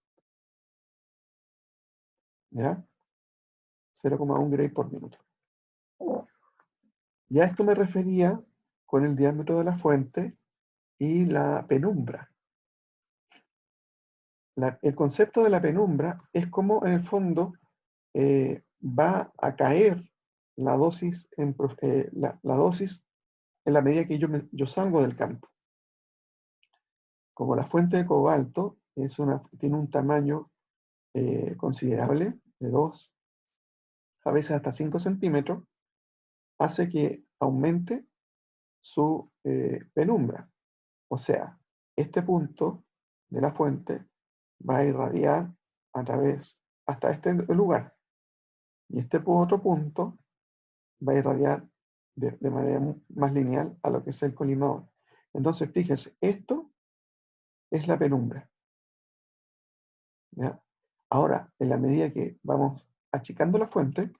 ¿ya? 0,1 Gray por minuto. Y a esto me refería con el diámetro de la fuente y la penumbra. El concepto de la penumbra es como en el fondo va a caer la dosis la dosis en la medida que yo salgo del campo. Como la fuente de cobalto tiene un tamaño considerable, de 2, a veces hasta 5 centímetros, hace que aumente su penumbra. O sea, este punto de la fuente va a irradiar a través hasta este lugar. Y este otro punto va a irradiar de manera más lineal a lo que es el colimador. Entonces, fíjense, esto es la penumbra, ¿ya? Ahora, en la medida que vamos achicando la fuente,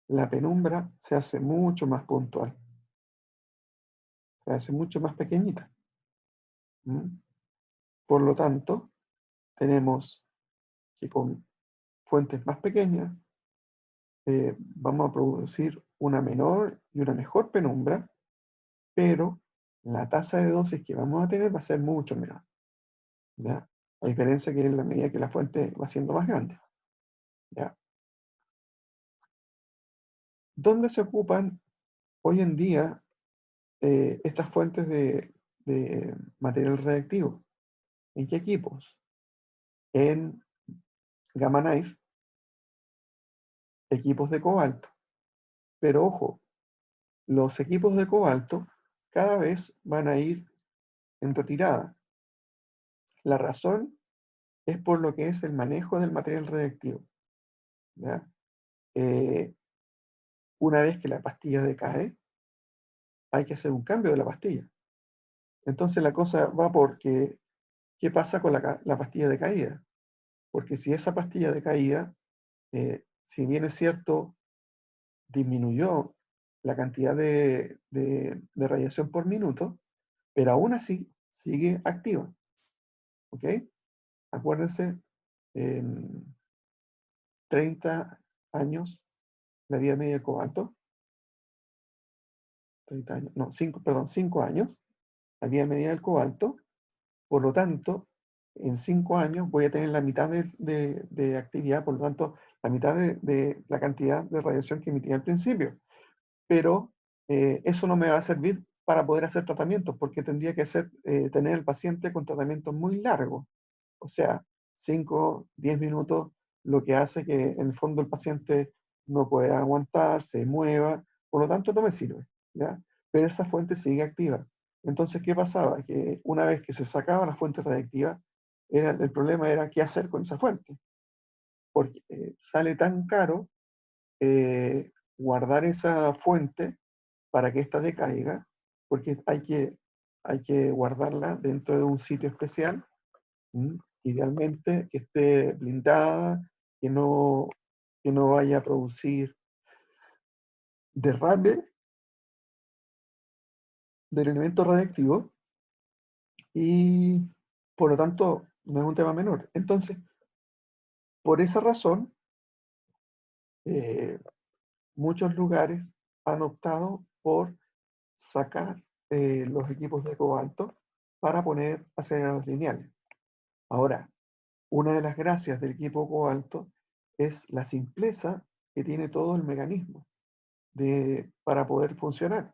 la penumbra se hace mucho más puntual, se hace mucho más pequeñita. Por lo tanto, tenemos que con fuentes más pequeñas vamos a producir una menor y una mejor penumbra, pero la tasa de dosis que vamos a tener va a ser mucho menor, ¿ya? A diferencia que en la medida que la fuente va siendo más grande, ¿ya? ¿Dónde se ocupan hoy en día estas fuentes de material radiactivo? ¿En qué equipos? En Gamma Knife, equipos de cobalto. Pero ojo, los equipos de cobalto cada vez van a ir en retirada. La razón es por lo que es el manejo del material radiactivo, ¿ya? Una vez que la pastilla decae, hay que hacer un cambio de la pastilla. Entonces la cosa va porque, ¿qué pasa con la pastilla decaída? Porque si esa pastilla decaída, si bien es cierto, disminuyó la cantidad de radiación por minuto, pero aún así sigue activa. ¿Ok? Acuérdense, en 30 años, la vida media del cobalto, 30 años, no, 5, perdón, 5 años, la vida media del cobalto, por lo tanto, en 5 años voy a tener la mitad de actividad, por lo tanto, la mitad de la cantidad de radiación que emitía al principio. Pero eso no me va a servir para poder hacer tratamientos, porque tendría que tener el paciente con tratamientos muy largos. O sea, 5, 10 minutos, lo que hace que en el fondo el paciente no pueda aguantar, se mueva, por lo tanto no me sirve, ¿ya? Pero esa fuente sigue activa. Entonces, ¿qué pasaba? Que una vez que se sacaba la fuente radiactiva, el problema era qué hacer con esa fuente, porque sale tan caro guardar esa fuente para que ésta decaiga, porque hay que guardarla dentro de un sitio especial. Idealmente que esté blindada, que no, que no vaya a producir derrame del elemento radiactivo y por lo tanto no es un tema menor. Entonces, por esa razón, eh, muchos lugares han optado por sacar los equipos de cobalto para poner aceleradores lineales. Ahora, una de las gracias del equipo cobalto es la simpleza que tiene todo el mecanismo para poder funcionar.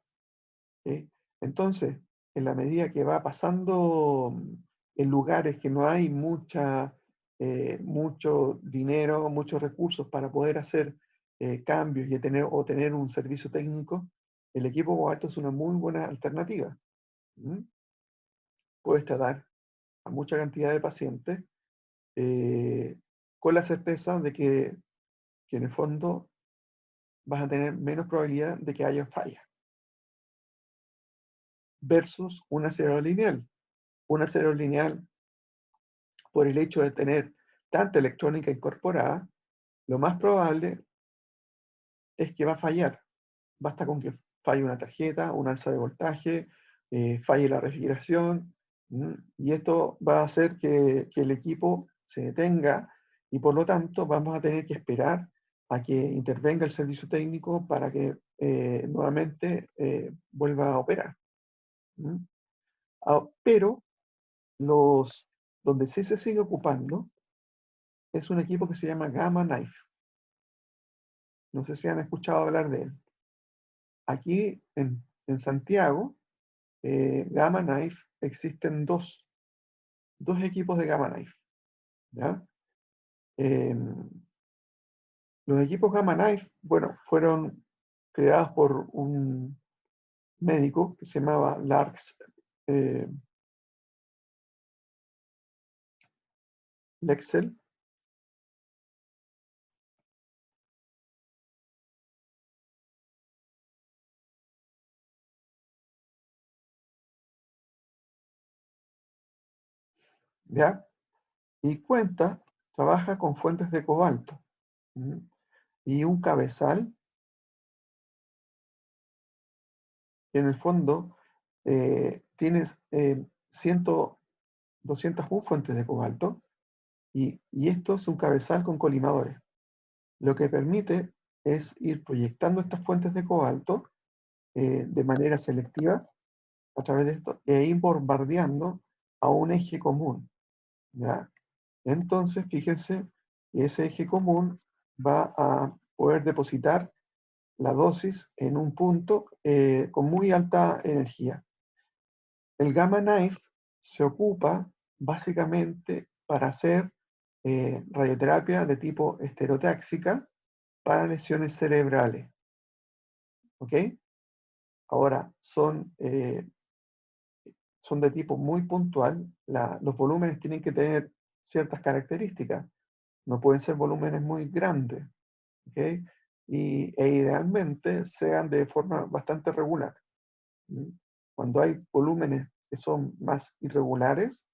¿Sí? Entonces, en la medida que va pasando en lugares que no hay mucho dinero, muchos recursos para poder hacer cambios y tener un servicio técnico, el equipo cobalto es una muy buena alternativa. Puedes tratar a mucha cantidad de pacientes eh, con la certeza de que en el fondo vas a tener menos probabilidad de que haya falla versus un acelerador lineal. Un acelerador lineal, por el hecho de tener tanta electrónica incorporada, lo más probable es que va a fallar. Basta con que falle una tarjeta, un alza de voltaje, falle la refrigeración, y esto va a hacer que el equipo se detenga y por lo tanto vamos a tener que esperar a que intervenga el servicio técnico para que nuevamente vuelva a operar. Pero donde sí se sigue ocupando es un equipo que se llama Gamma Knife. No sé si han escuchado hablar de él. Aquí en Santiago, Gamma Knife, existen dos equipos de Gamma Knife, ¿ya? Los equipos Gamma Knife, bueno, fueron creados por un médico que se llamaba Lars Lexel, ¿ya? Y trabaja con fuentes de cobalto, y un cabezal que en el fondo tienes 201 fuentes de cobalto Y esto es un cabezal con colimadores. Lo que permite es ir proyectando estas fuentes de cobalto de manera selectiva a través de esto e ir bombardeando a un eje común, ¿ya? Entonces, fíjense que ese eje común va a poder depositar la dosis en un punto con muy alta energía. El Gamma Knife se ocupa básicamente para hacer radioterapia de tipo estereotáxica para lesiones cerebrales. ¿Ok? Ahora, son de tipo muy puntual. Los volúmenes tienen que tener ciertas características. No pueden ser volúmenes muy grandes. ¿Ok? E idealmente sean de forma bastante regular. Cuando hay volúmenes que son más irregulares,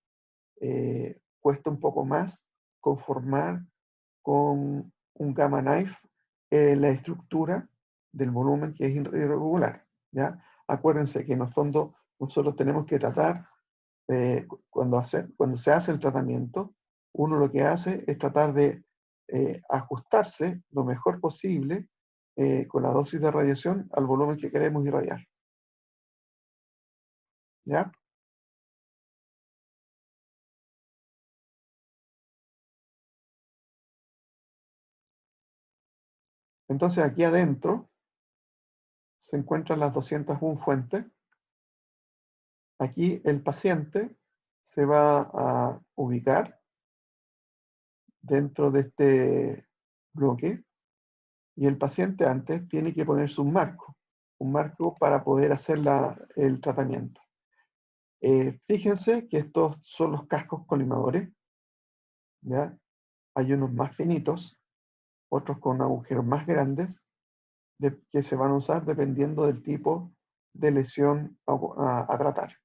cuesta un poco más conformar con un Gamma Knife la estructura del volumen que es irregular, ¿ya? Acuérdense que en el fondo nosotros tenemos que tratar, cuando se hace el tratamiento, uno lo que hace es tratar de ajustarse lo mejor posible con la dosis de radiación al volumen que queremos irradiar, ¿ya? Entonces aquí adentro se encuentran las 201 fuentes. Aquí el paciente se va a ubicar dentro de este bloque y el paciente antes tiene que ponerse un marco para poder hacer el tratamiento. Fíjense que estos son los cascos colimadores, ¿ya? Hay unos más finitos, otros con agujeros más grandes, que se van a usar dependiendo del tipo de lesión a tratar.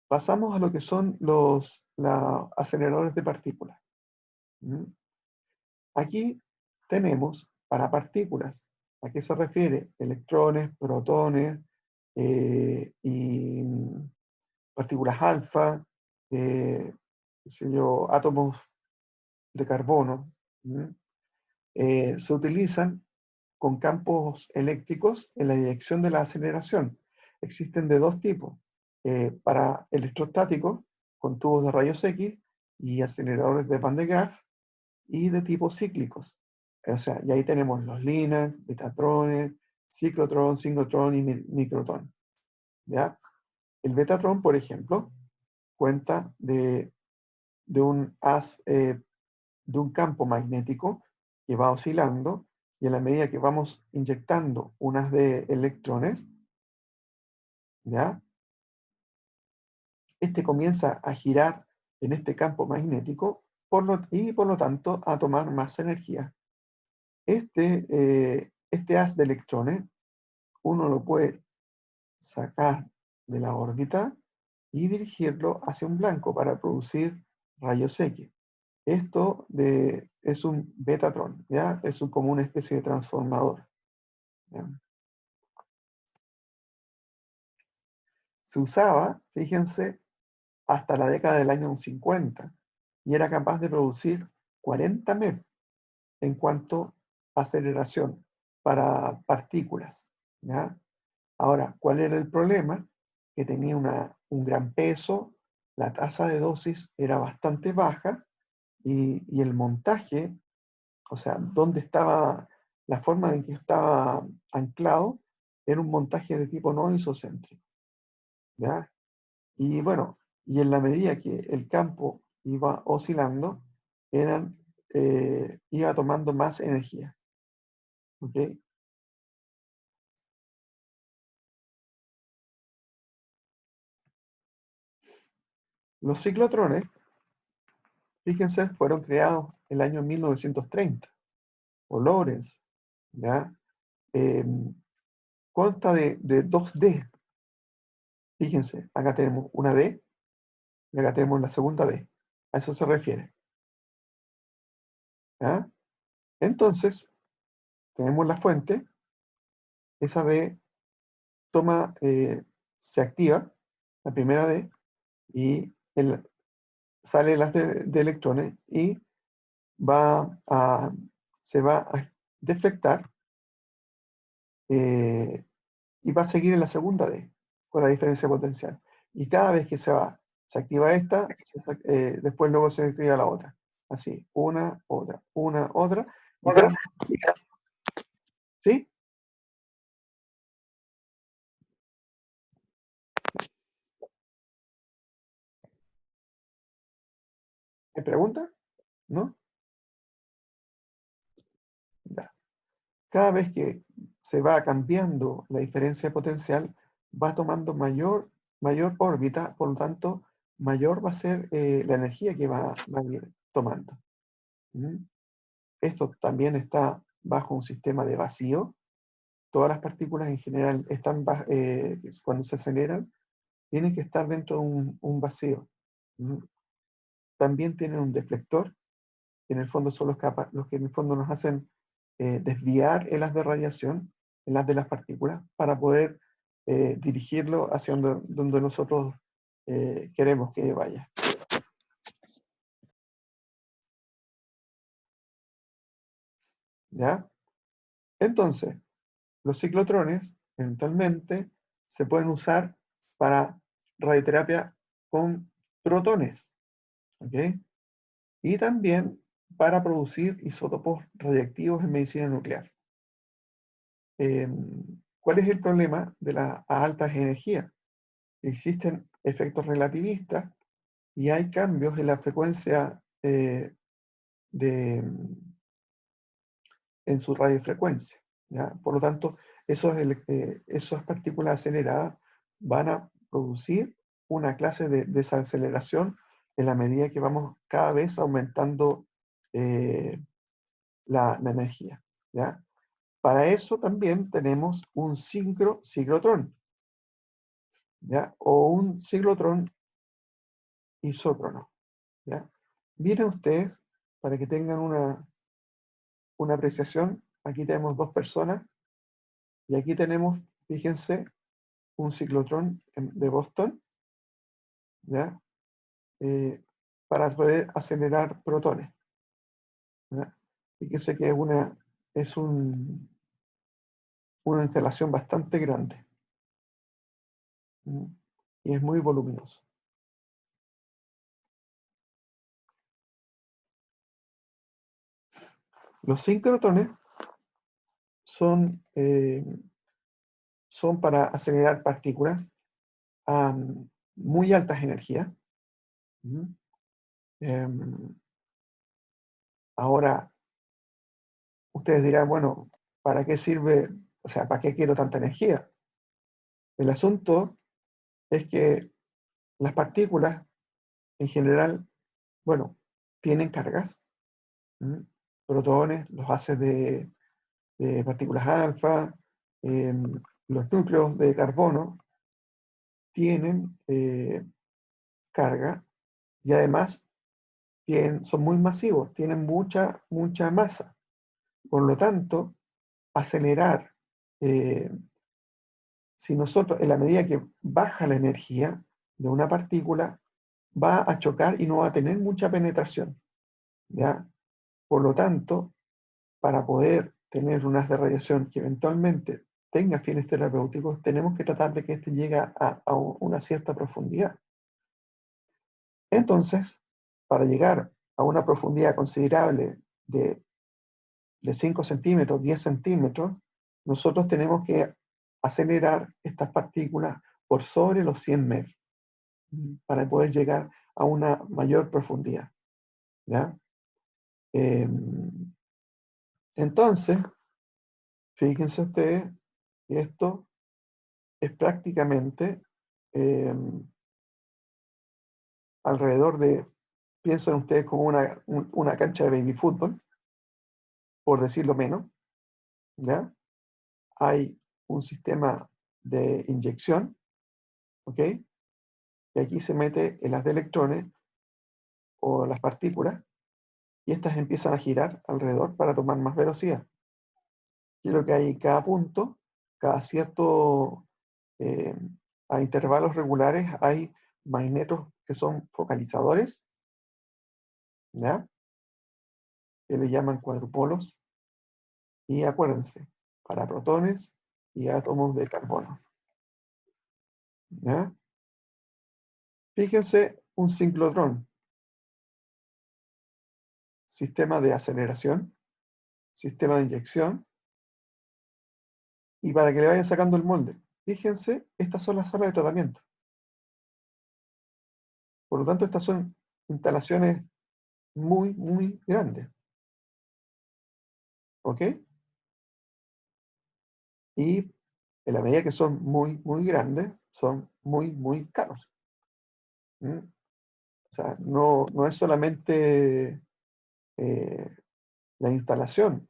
Pasamos a lo que son los aceleradores de partículas. Aquí tenemos para partículas. ¿A qué se refiere? Electrones, protones y partículas alfa, átomos de carbono. Se utilizan con campos eléctricos en la dirección de la aceleración. Existen de dos tipos. Para electrostáticos, con tubos de rayos X y aceleradores de Van de Graaff, y de tipo cíclicos. O sea, y ahí tenemos los LINAC, betatrones, ciclotrón, singletrón y microtrón. ¿Ya? El betatrón, por ejemplo, cuenta de un de un campo magnético que va oscilando y a la medida que vamos inyectando unas de electrones, ¿ya? Este comienza a girar en este campo magnético y por lo tanto a tomar más energía. Este haz de electrones uno lo puede sacar de la órbita y dirigirlo hacia un blanco para producir rayos X. Es un betatrón, ¿ya? Como una especie de transformador, ¿ya? Se usaba, fíjense, hasta la década del año 50 y era capaz de producir 40 MeV en cuanto a aceleración para partículas, ¿ya? Ahora, ¿cuál era el problema? Que tenía un gran peso, la tasa de dosis era bastante baja y el montaje, o sea, dónde estaba, la forma en que estaba anclado, era un montaje de tipo no isocéntrico, ¿ya? Y bueno, y en la medida que el campo iba oscilando, iba tomando más energía, ¿ok? Los ciclotrones, fíjense, fueron creados en el año 1930 por Lorentz, ¿ya? Consta de dos D. Fíjense, acá tenemos una D y acá tenemos la segunda D. A eso se refiere, ¿ya? Entonces, tenemos la fuente, esa D se activa, la primera D, y sale el haz de electrones y se va a deflectar y va a seguir en la segunda D con la diferencia potencial. Y cada vez que se activa esta, después luego se activa la otra. Así, una, otra. Y cada, ¿sí? ¿Me pregunta? ¿No? Ya. Cada vez que se va cambiando la diferencia potencial, va tomando mayor órbita, por lo tanto, mayor va a ser la energía que va a ir tomando. ¿Mm? Esto también está bajo un sistema de vacío. Todas las partículas en general están cuando se aceleran, tienen que estar dentro de un vacío. ¿Mm? También tienen un deflector, que en el fondo son los que en el fondo nos hacen desviar el haz de radiación, el haz de las partículas, para poder dirigirlo hacia donde nosotros queremos que vaya. ¿Ya? Entonces, los ciclotrones eventualmente se pueden usar para radioterapia con protones, ¿ok? Y también para producir isótopos radiactivos en medicina nuclear. ¿Cuál es el problema de las altas energías? Existen efectos relativistas y hay cambios en la frecuencia en su radiofrecuencia, ¿ya? Por lo tanto, esas partículas aceleradas van a producir una clase de desaceleración en la medida que vamos cada vez aumentando la energía, ¿ya? Para eso también tenemos un ciclotrón, ¿ya? O un ciclotrón isócrono, ¿ya? Miren ustedes, para que tengan una apreciación, aquí tenemos dos personas, y aquí tenemos, fíjense, un ciclotrón de Boston, ¿ya? Para poder acelerar protones, ¿ya? Fíjense que es una instalación bastante grande, ¿Mm? Y es muy voluminoso. Los sincrotrones son para acelerar partículas a muy altas energías. ¿Mm? Ahora, ustedes dirán, bueno, ¿para qué sirve? O sea, ¿para qué quiero tanta energía? El asunto es que las partículas, en general, bueno, tienen cargas, ¿Mm? Protones, los haces de partículas alfa, los núcleos de carbono tienen carga y además son muy masivos, tienen mucha masa. Por lo tanto, acelerar, si nosotros, en la medida que baja la energía de una partícula, va a chocar y no va a tener mucha penetración, ¿ya? Por lo tanto, para poder tener un haz de radiación que eventualmente tenga fines terapéuticos, tenemos que tratar de que este llegue a una cierta profundidad. Entonces, para llegar a una profundidad considerable de 5 centímetros, 10 centímetros, nosotros tenemos que acelerar estas partículas por sobre los 100 MeV para poder llegar a una mayor profundidad, ¿ya? Entonces, fíjense ustedes, esto es prácticamente alrededor de, piensen ustedes como una cancha de baby fútbol, por decirlo menos, ¿ya? Hay un sistema de inyección, ¿ok? Y aquí se mete el haz de electrones o las partículas y estas empiezan a girar alrededor para tomar más velocidad. Quiero que hay cada punto, cada cierto, a intervalos regulares, hay magnetos que son focalizadores, ¿ya? Que le llaman cuadrupolos. Y acuérdense, para protones y átomos de carbono. ¿Ya? Fíjense un ciclotrón. Sistema de aceleración, sistema de inyección, y para que le vayan sacando el molde. Fíjense, estas son las salas de tratamiento. Por lo tanto, estas son instalaciones muy, muy grandes. ¿Ok? Y en la medida que son muy, muy grandes, son muy, muy caros. ¿Mm? O sea, no es solamente la instalación.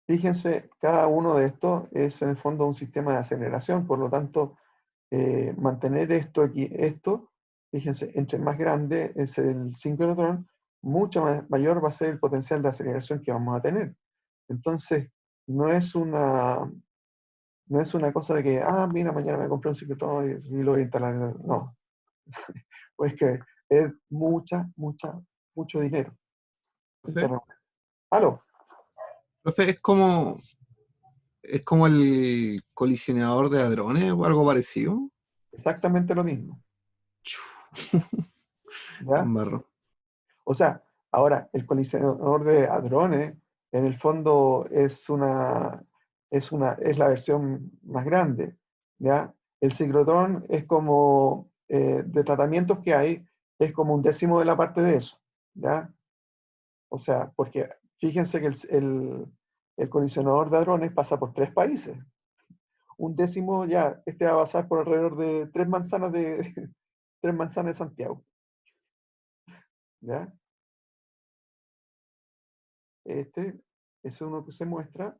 Fíjense, cada uno de estos es en el fondo un sistema de aceleración, por lo tanto, mantener esto aquí, fíjense, entre más grande es el sincrotrón, mucho mayor va a ser el potencial de aceleración que vamos a tener. Entonces, no es una, no es una cosa de que, mira, mañana me compré un sincrotrón y lo voy a instalar. No, pues que es mucho dinero. Profe, ¿Aló? profe, es como el colisionador de hadrones o algo parecido. Exactamente lo mismo. Chu, la ¿Ya? embarró. O sea, ahora, el colisionador de hadrones, en el fondo es la versión más grande, ¿ya? El ciclotrón es como, de tratamientos que hay, es como un décimo de la parte de eso, ¿ya? O sea, porque fíjense que el colisionador de hadrones pasa por 3 países. Un décimo ya, este va a pasar por alrededor de 3 manzanas de, 3 manzanas de Santiago, ¿ya? Este es uno que se muestra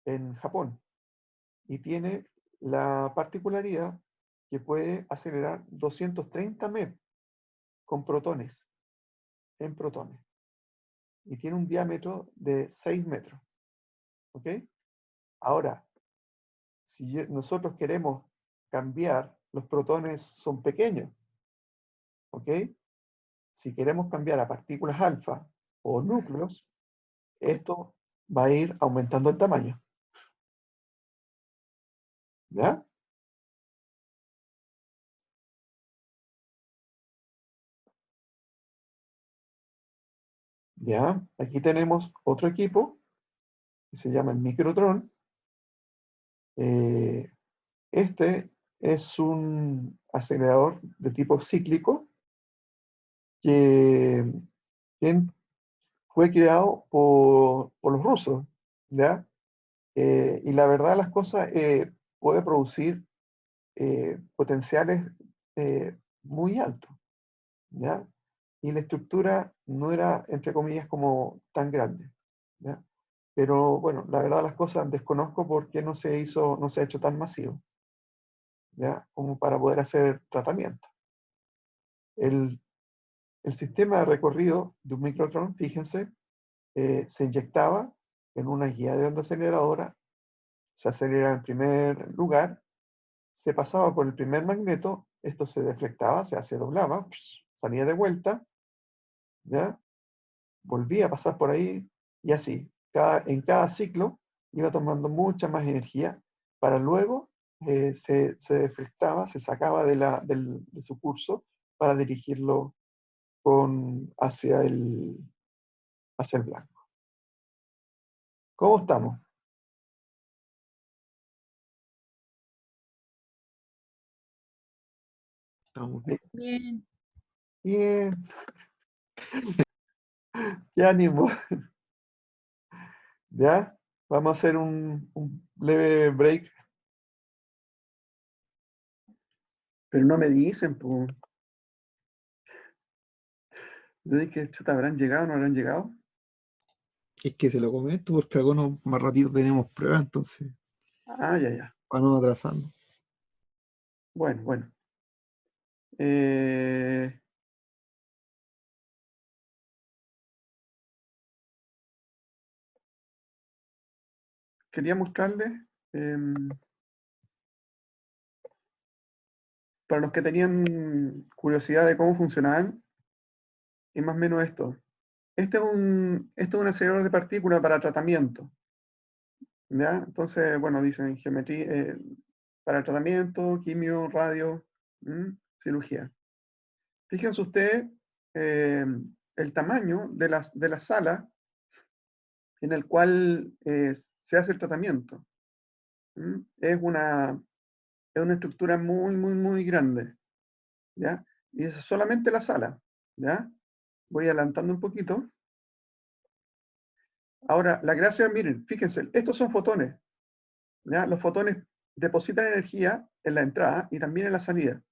en Japón y tiene la particularidad que puede acelerar 230 MeV con protones, en protones, y tiene un diámetro de 6 metros. ¿Ok? Ahora, si nosotros queremos cambiar, los protones son pequeños. ¿Ok? Si queremos cambiar a partículas alfa o núcleos, esto va a ir aumentando el tamaño. ¿Ya? ¿Ya? Aquí tenemos otro equipo que se llama el microtrón. Este es un acelerador de tipo cíclico que, que fue creado por los rusos, ¿ya? Y la verdad las cosas, puede producir potenciales muy altos, ¿ya? Y la estructura no era, entre comillas, como tan grande, ¿ya? Pero bueno, la verdad las cosas desconozco por qué no se ha hecho tan masivo, ¿ya? Como para poder hacer tratamiento. El, el sistema de recorrido de un microtrón, fíjense, se inyectaba en una guía de onda aceleradora, se acelera en primer lugar, se pasaba por el primer magneto, esto se deflectaba, se doblaba, salía de vuelta, ¿ya? Volvía a pasar por ahí y así. En cada ciclo iba tomando mucha más energía para luego se deflectaba, se sacaba de su curso para dirigirlo hacia el blanco. ¿Cómo estamos? Estamos bien. Bien. Bien, qué ánimo. ¿Ya? Vamos a hacer un leve break. Pero no me dicen, pues. Yo dije, chuta, ¿habrán llegado o no habrán llegado? Es que se lo comento porque algunos más ratito tenemos pruebas, entonces, Ya. para no atrasarnos. Bueno. Eh, Quería mostrarles, para los que tenían curiosidad de cómo funcionaban, es más o menos esto. Este es un acelerador de partículas para tratamiento. ¿Ya? Entonces, bueno, dicen geometría, para tratamiento, quimio, radio, cirugía. Fíjense ustedes el tamaño de la sala en el cual se hace el tratamiento. Es una estructura muy, muy, muy grande. ¿Ya? Y es solamente la sala. ¿Ya? Voy adelantando un poquito. Ahora, la gracia, miren, fíjense, estos son fotones. ¿Ya? Los fotones depositan energía en la entrada y también en la salida.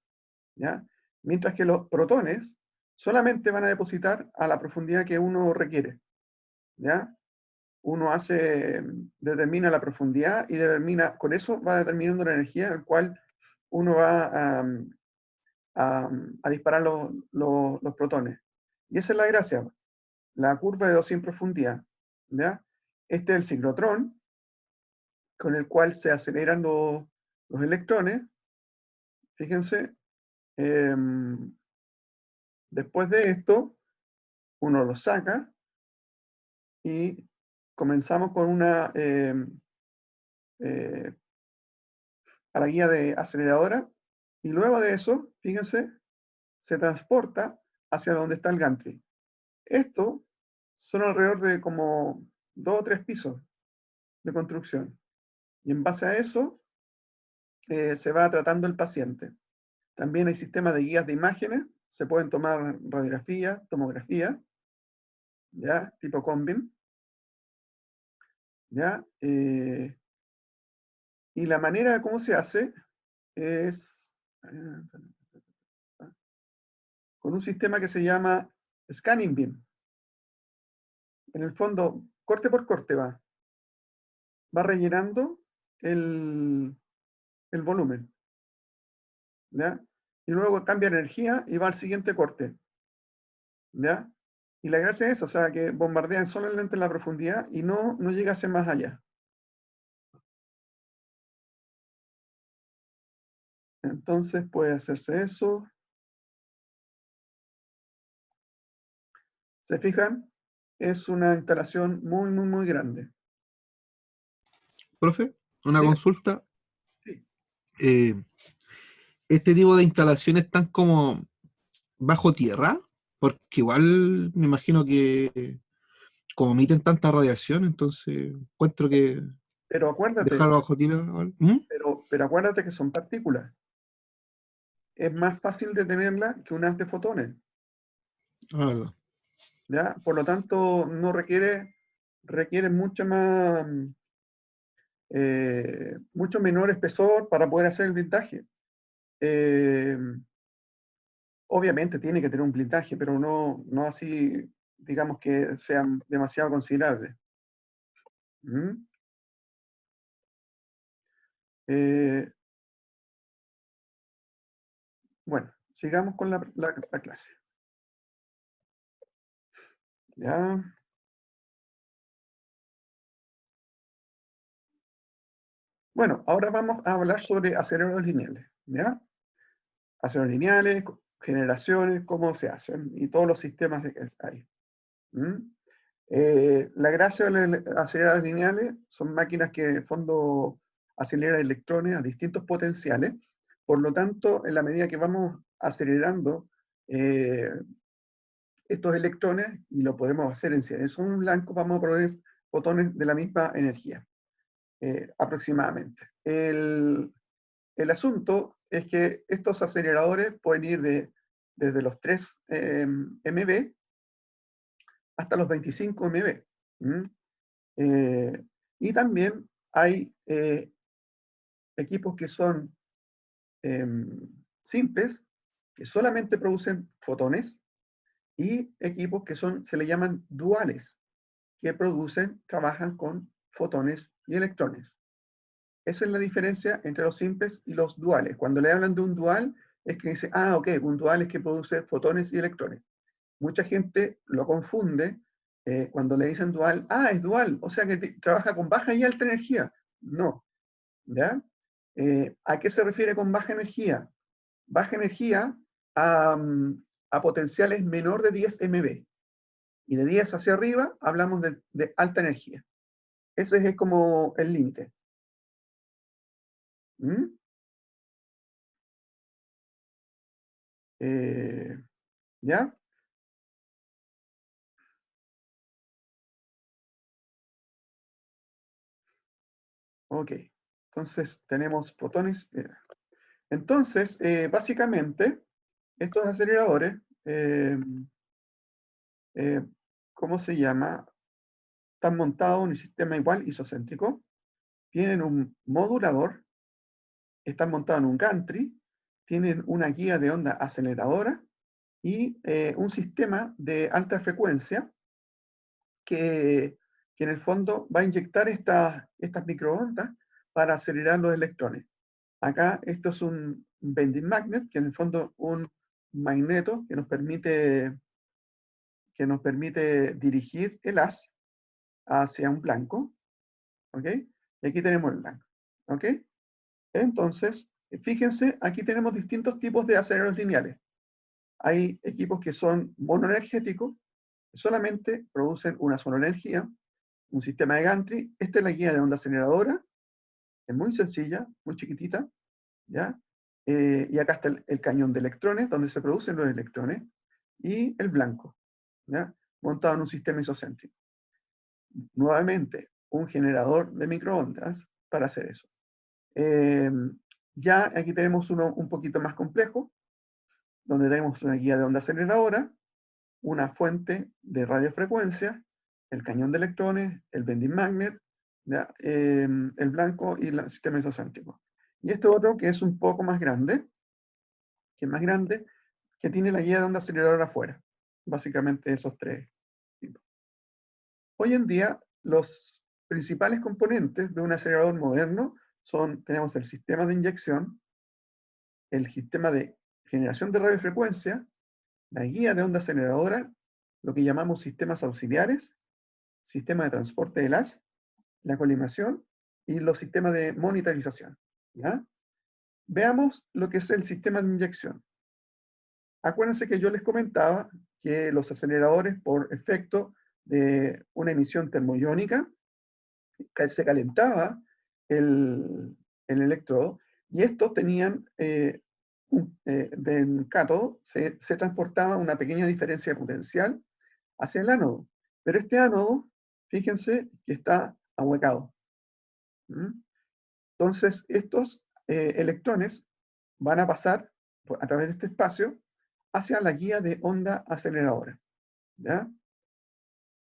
¿Ya? Mientras que los protones solamente van a depositar a la profundidad que uno requiere. ¿Ya? Uno determina la profundidad y con eso va determinando la energía en la cual uno va a disparar los protones. Y esa es la gracia, la curva de Gauss en profundidad. ¿Ya? Este es el ciclotrón, con el cual se aceleran los electrones. Fíjense, después de esto, uno los saca y comenzamos con a la guía de aceleradora, y luego de eso, fíjense, se transporta hacia donde está el gantry. Esto son alrededor de como 2 o 3 pisos de construcción. Y en base a eso, se va tratando el paciente. También hay sistemas de guías de imágenes, se pueden tomar radiografía, tomografía, ¿ya? Tipo Combin, ¿ya? Y la manera de cómo se hace es con un sistema que se llama Scanning Beam. En el fondo, corte por corte va rellenando el volumen, ¿ya? Y luego cambia energía y va al siguiente corte, ¿ya? Y la gracia es esa, o sea, que bombardean solamente la profundidad y no llega a ser más allá. Entonces puede hacerse eso. ¿Se fijan? Es una instalación muy, muy, muy grande. Profe, una Diga. consulta. Sí. Este tipo de instalaciones están como bajo tierra, porque igual me imagino que como emiten tanta radiación, entonces encuentro que Pero acuérdate, dejarlo bajo tierra. ¿Mm? pero acuérdate que son partículas. Es más fácil detenerlas que un haz de fotones. Ah, verdad. ¿Ya? Por lo tanto, no requiere mucho menor espesor para poder hacer el blindaje. Obviamente tiene que tener un blindaje, pero no así, digamos, que sean demasiado considerables. ¿Mm? Bueno, sigamos con la clase. ¿Ya? Bueno, ahora vamos a hablar sobre aceleradores lineales. ¿Ya? Aceleradores lineales, generaciones, cómo se hacen y todos los sistemas que hay. La gracia de los aceleradores lineales son máquinas que en el fondo aceleran electrones a distintos potenciales. Por lo tanto, en la medida que vamos acelerando estos electrones, y lo podemos hacer en si son blancos, vamos a proveer fotones de la misma energía, aproximadamente. El asunto es que estos aceleradores pueden ir desde los 3 MB hasta los 25 MB. Y también hay equipos que son simples, que solamente producen fotones, y equipos que se le llaman duales, que trabajan con fotones y electrones. Esa es la diferencia entre los simples y los duales. Cuando le hablan de un dual, es que dice, ok, un dual es que produce fotones y electrones. Mucha gente lo confunde cuando le dicen dual, es dual, o sea que trabaja con baja y alta energía. No, ¿ya? ¿A qué se refiere con baja energía? baja energía a potenciales menor de 10 MB. Y de 10 hacia arriba hablamos de alta energía. Ese es como el límite. ¿Mm? ¿Ya? Ok. Entonces tenemos fotones. Entonces, básicamente, estos aceleradores, ¿cómo se llama? Están montados en un sistema igual isocéntrico. Tienen un modulador. Están montados en un gantry. Tienen una guía de onda aceleradora y un sistema de alta frecuencia que en el fondo va a inyectar estas microondas para acelerar los electrones. Acá esto es un bending magnet, que en el fondo es un magneto que nos permite dirigir el haz hacia un blanco. ¿Ok? Y aquí tenemos el blanco. ¿Ok? Entonces, fíjense, aquí tenemos distintos tipos de aceleradores lineales. Hay equipos que son monoenergéticos, que solamente producen una sola energía, un sistema de gantry. Esta es la guía de onda aceleradora, es muy sencilla, muy chiquitita, ¿ya? Y acá está el cañón de electrones, donde se producen los electrones, y el blanco, ¿ya? Montado en un sistema isocéntrico. Nuevamente, un generador de microondas para hacer eso. Ya aquí tenemos uno un poquito más complejo, donde tenemos una guía de onda aceleradora, una fuente de radiofrecuencia, el cañón de electrones, el bending magnet, ¿ya? El blanco y el sistema isocéntrico. Y este otro que es un poco más grande, que tiene la guía de onda aceleradora afuera. Básicamente esos tres tipos. Hoy en día, los principales componentes de un acelerador moderno tenemos el sistema de inyección, el sistema de generación de radiofrecuencia, la guía de onda aceleradora, lo que llamamos sistemas auxiliares, sistema de transporte de haz, la colimación y los sistemas de monitorización. ¿Ya? Veamos lo que es el sistema de inyección. Acuérdense que yo les comentaba que los aceleradores, por efecto de una emisión termoiónica, se calentaba el electrodo y estos tenían, del cátodo se transportaba una pequeña diferencia de potencial hacia el ánodo. Pero este ánodo, fíjense que está ahuecado. ¿Mm? Entonces, estos electrones van a pasar a través de este espacio hacia la guía de onda aceleradora. ¿Ya?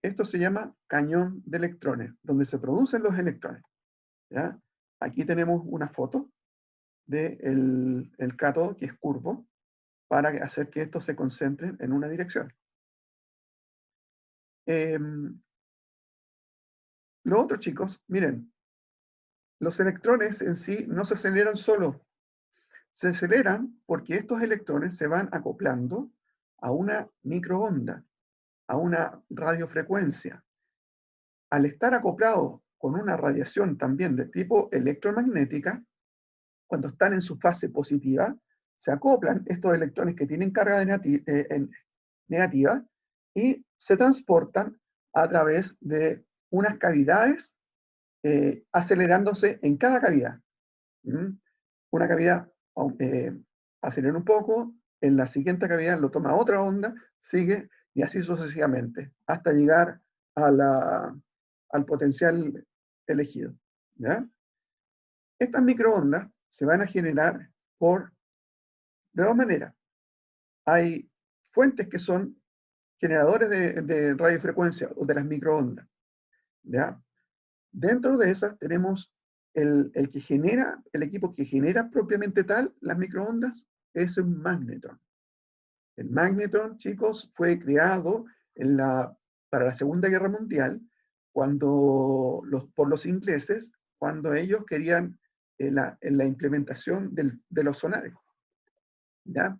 Esto se llama cañón de electrones, donde se producen los electrones. ¿Ya? Aquí tenemos una foto del cátodo, que es curvo, para hacer que estos se concentren en una dirección. Lo otro, chicos, miren, los electrones en sí no se aceleran solos. Se aceleran porque estos electrones se van acoplando a una microonda, a una radiofrecuencia. Al estar acoplados con una radiación también de tipo electromagnética, cuando están en su fase positiva, se acoplan estos electrones que tienen carga negativa y se transportan a través de unas cavidades, acelerándose en cada cavidad. ¿Mm? Una cavidad acelera un poco, en la siguiente cavidad lo toma otra onda, sigue y así sucesivamente, hasta llegar al potencial elegido. ¿Ya? Estas microondas se van a generar de dos maneras. Hay fuentes que son generadores de radiofrecuencia o de las microondas. ¿Ya? Dentro de esas tenemos el equipo que genera propiamente tal las microondas, es un magnetron. El magnetron, chicos, fue creado para la Segunda Guerra Mundial por los ingleses, cuando ellos querían en la implementación de los sonares. ¿Ya?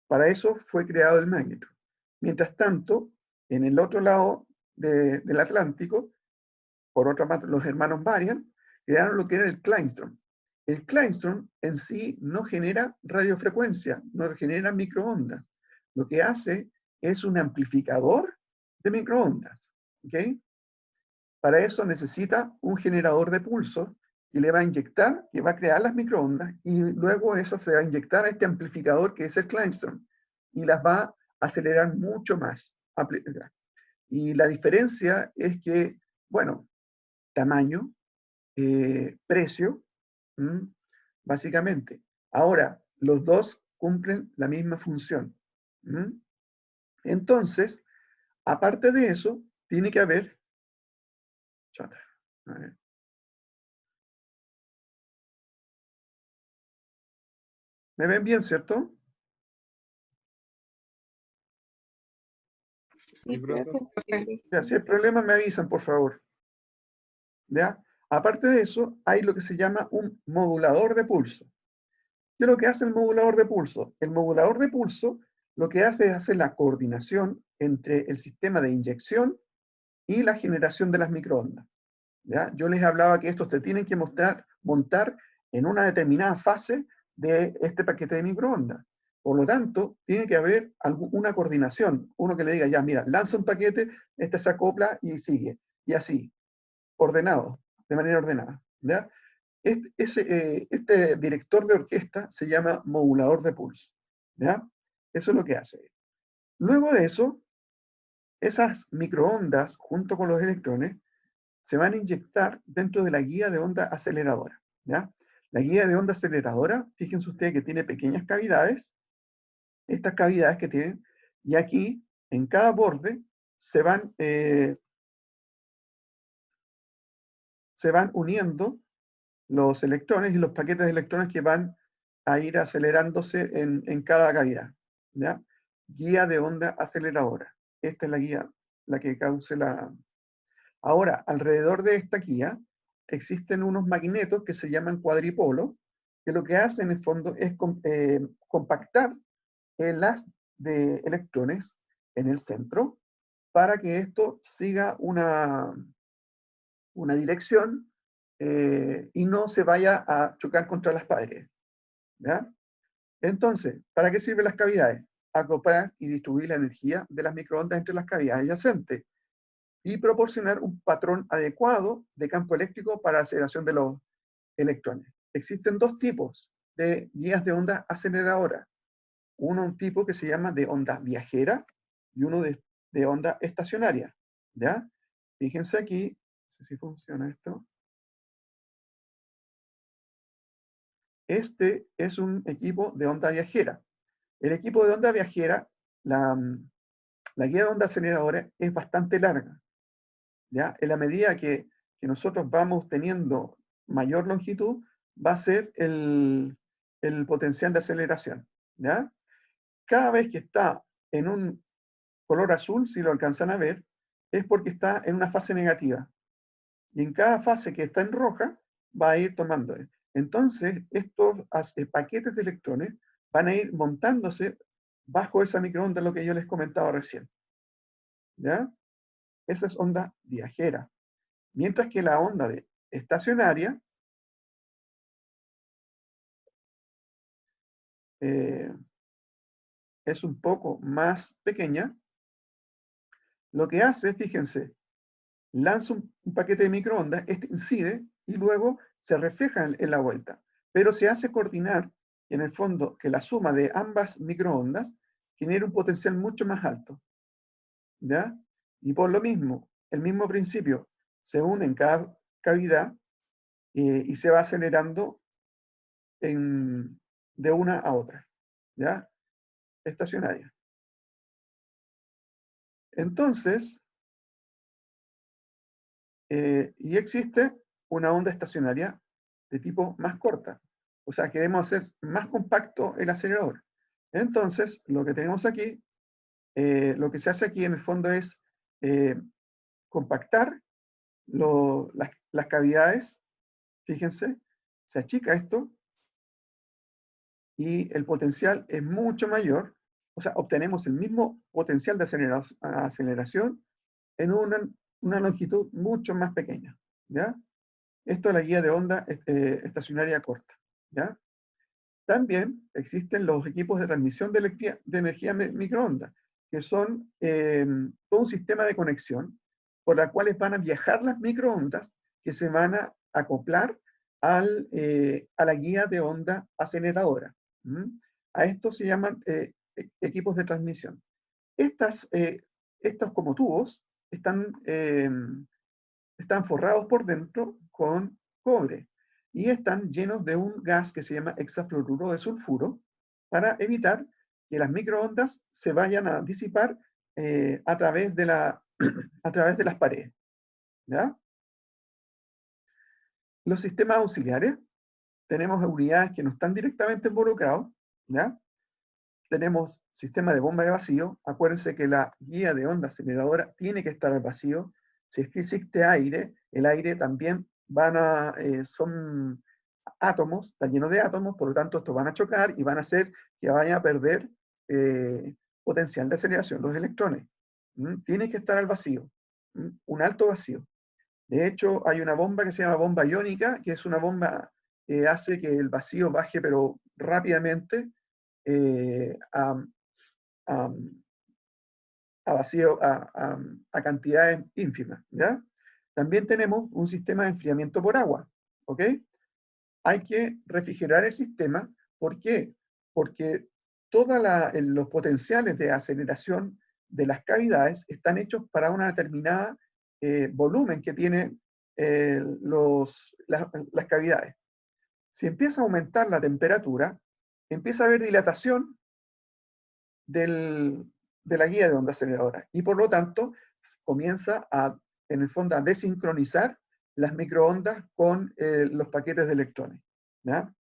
Para eso fue creado el magnetron. Mientras tanto, en el otro lado del Atlántico, por otra parte, los hermanos Varian crearon lo que era el kleinstrom. el kleinstrom en sí no genera radiofrecuencia, no genera microondas. Lo que hace es un amplificador de microondas. ¿Ok? Para eso necesita un generador de pulsos que le va a inyectar, que va a crear las microondas, y luego eso se va a inyectar a este amplificador que es el kleinstrom, y las va a acelerar mucho más. Y la diferencia es que, bueno, tamaño, precio, básicamente. Ahora, los dos cumplen la misma función. Entonces, aparte de eso, tiene que haber... A ver. ¿Me ven bien, cierto? Sí, profe. Ya, si hay problemas me avisan, por favor. ¿Ya? Aparte de eso, hay lo que se llama un modulador de pulso. ¿Qué es lo que hace el modulador de pulso? El modulador de pulso lo que hace es hacer la coordinación entre el sistema de inyección y la generación de las microondas. ¿Ya? Yo les hablaba que estos te tienen que montar en una determinada fase de este paquete de microondas. Por lo tanto, tiene que haber una coordinación. Uno que le diga, ya, mira, lanza un paquete, este se acopla y sigue. Y así, ordenado, de manera ordenada. ¿Ya? Este director de orquesta se llama modulador de pulso. ¿Ya? Eso es lo que hace. Luego de eso, esas microondas, junto con los electrones, se van a inyectar dentro de la guía de onda aceleradora. ¿Ya? La guía de onda aceleradora, fíjense ustedes que tiene pequeñas cavidades, estas cavidades que tienen, y aquí, en cada borde, se van uniendo los electrones y los paquetes de electrones que van a ir acelerándose en cada cavidad. ¿Ya? Guía de onda aceleradora. Esta es la guía, la que cause la... Ahora, alrededor de esta guía existen unos magnetos que se llaman cuadripolos, que lo que hacen en el fondo es compactar el haz de electrones en el centro para que esto siga una dirección y no se vaya a chocar contra las paredes. ¿Ya? Entonces, ¿para qué sirven las cavidades? Acoplar y distribuir la energía de las microondas entre las cavidades adyacentes y proporcionar un patrón adecuado de campo eléctrico para la aceleración de los electrones. Existen dos tipos de guías de onda aceleradora. Uno, un tipo que se llama de onda viajera y uno de onda estacionaria. ¿Ya? Fíjense aquí, no sé si funciona esto. Este es un equipo de onda viajera. El equipo de onda viajera, la guía de onda aceleradora es bastante larga. ¿Ya? En la medida que nosotros vamos teniendo mayor longitud, va a ser el potencial de aceleración. ¿Ya? Cada vez que está en un color azul, si lo alcanzan a ver, es porque está en una fase negativa. Y en cada fase que está en roja, va a ir tomando. Entonces, estos paquetes de electrones van a ir montándose bajo esa microonda, lo que yo les comentaba recién. ¿Ya? Esa es onda viajera. Mientras que la onda estacionaria es un poco más pequeña. Lo que hace, fíjense, lanza un paquete de microondas, este incide y luego se refleja en la vuelta. Pero se hace coordinar, en el fondo, que la suma de ambas microondas genera un potencial mucho más alto. ¿Ya? Y por lo mismo, el mismo principio, se une en cada cavidad y se va acelerando de una a otra. ¿Ya? Estacionaria. Entonces, y existe una onda estacionaria de tipo más corta. O sea, queremos hacer más compacto el acelerador. Entonces, lo que tenemos aquí, lo que se hace aquí en el fondo es compactar las cavidades. Fíjense, se achica esto y el potencial es mucho mayor. O sea, obtenemos el mismo potencial de aceleración en una longitud mucho más pequeña. ¿Ya? Esto es la guía de onda estacionaria corta. ¿ya? También existen los equipos de transmisión de energía microondas, que son todo un sistema de conexión por la cuales van a viajar las microondas que se van a acoplar a la guía de onda aceleradora. A esto se llaman equipos de transmisión. Estos como tubos están forrados por dentro con cobre y están llenos de un gas que se llama hexafluoruro de sulfuro para evitar que las microondas se vayan a disipar a través de las paredes. ¿Ya? Los sistemas auxiliares, tenemos unidades que no están directamente involucrados, ¿ya? Tenemos sistema de bomba de vacío. Acuérdense que la guía de onda aceleradora tiene que estar al vacío. Si es que existe aire, el aire también son átomos, está lleno de átomos, por lo tanto estos van a chocar y van a hacer que vayan a perder potencial de aceleración los electrones. Tiene que estar al vacío, un alto vacío. De hecho, hay una bomba que se llama bomba iónica, que es una bomba que hace que el vacío baje pero rápidamente a, a, a vacío, a cantidades ínfimas, ¿ya? También tenemos un sistema de enfriamiento por agua, ¿ok? Hay que refrigerar el sistema. ¿Por qué? Porque todos los potenciales de aceleración de las cavidades están hechos para una determinada volumen que tienen las cavidades. Si empieza a aumentar la temperatura, empieza a haber dilatación de la guía de onda aceleradora y por lo tanto comienza en el fondo a desincronizar las microondas con los paquetes de electrones. ¿Ya?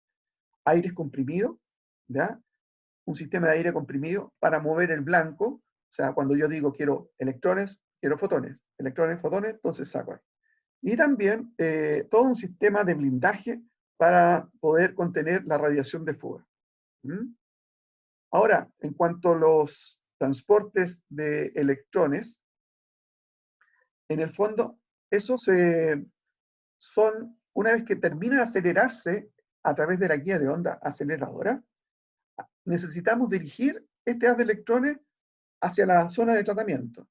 Aire comprimido, ¿ya? Un sistema de aire comprimido para mover el blanco. O sea, cuando yo digo quiero electrones, quiero fotones, electrones, fotones, entonces saco ahí. Y también todo un sistema de blindaje para poder contener la radiación de fuga. Ahora, en cuanto a los transportes de electrones, en el fondo, esos son, una vez que termina de acelerarse a través de la guía de onda aceleradora, necesitamos dirigir este haz de electrones hacia la zona de tratamiento.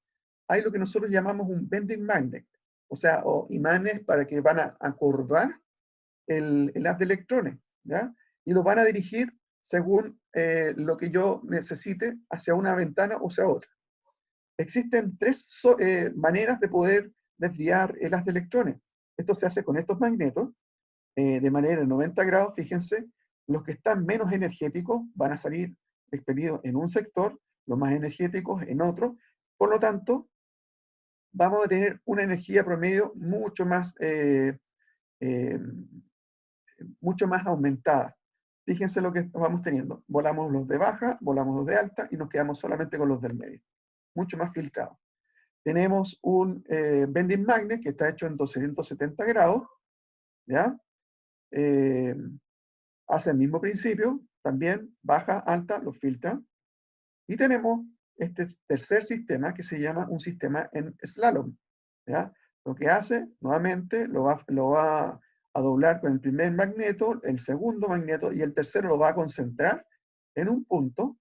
Hay lo que nosotros llamamos un bending magnet, o sea, imanes para que van a acordar el haz de electrones, ¿ya? Y lo van a dirigir según lo que yo necesite hacia una ventana o hacia otra. Existen tres maneras de poder desviar el haz de electrones. Esto se hace con estos magnetos, de manera de 90 grados, fíjense, los que están menos energéticos van a salir expelidos en un sector, los más energéticos en otro, por lo tanto, vamos a tener una energía promedio mucho más aumentada. Fíjense lo que vamos teniendo. Volamos los de baja, volamos los de alta y nos quedamos solamente con los del medio. Mucho más filtrado. Tenemos un bending magnet que está hecho en 270 grados, ¿ya? Hace el mismo principio, también baja, alta, los filtra. Y tenemos este tercer sistema que se llama un sistema en slalom, ¿ya? Lo que hace, nuevamente, lo va a doblar con el primer magneto, el segundo magneto y el tercero lo va a concentrar en un punto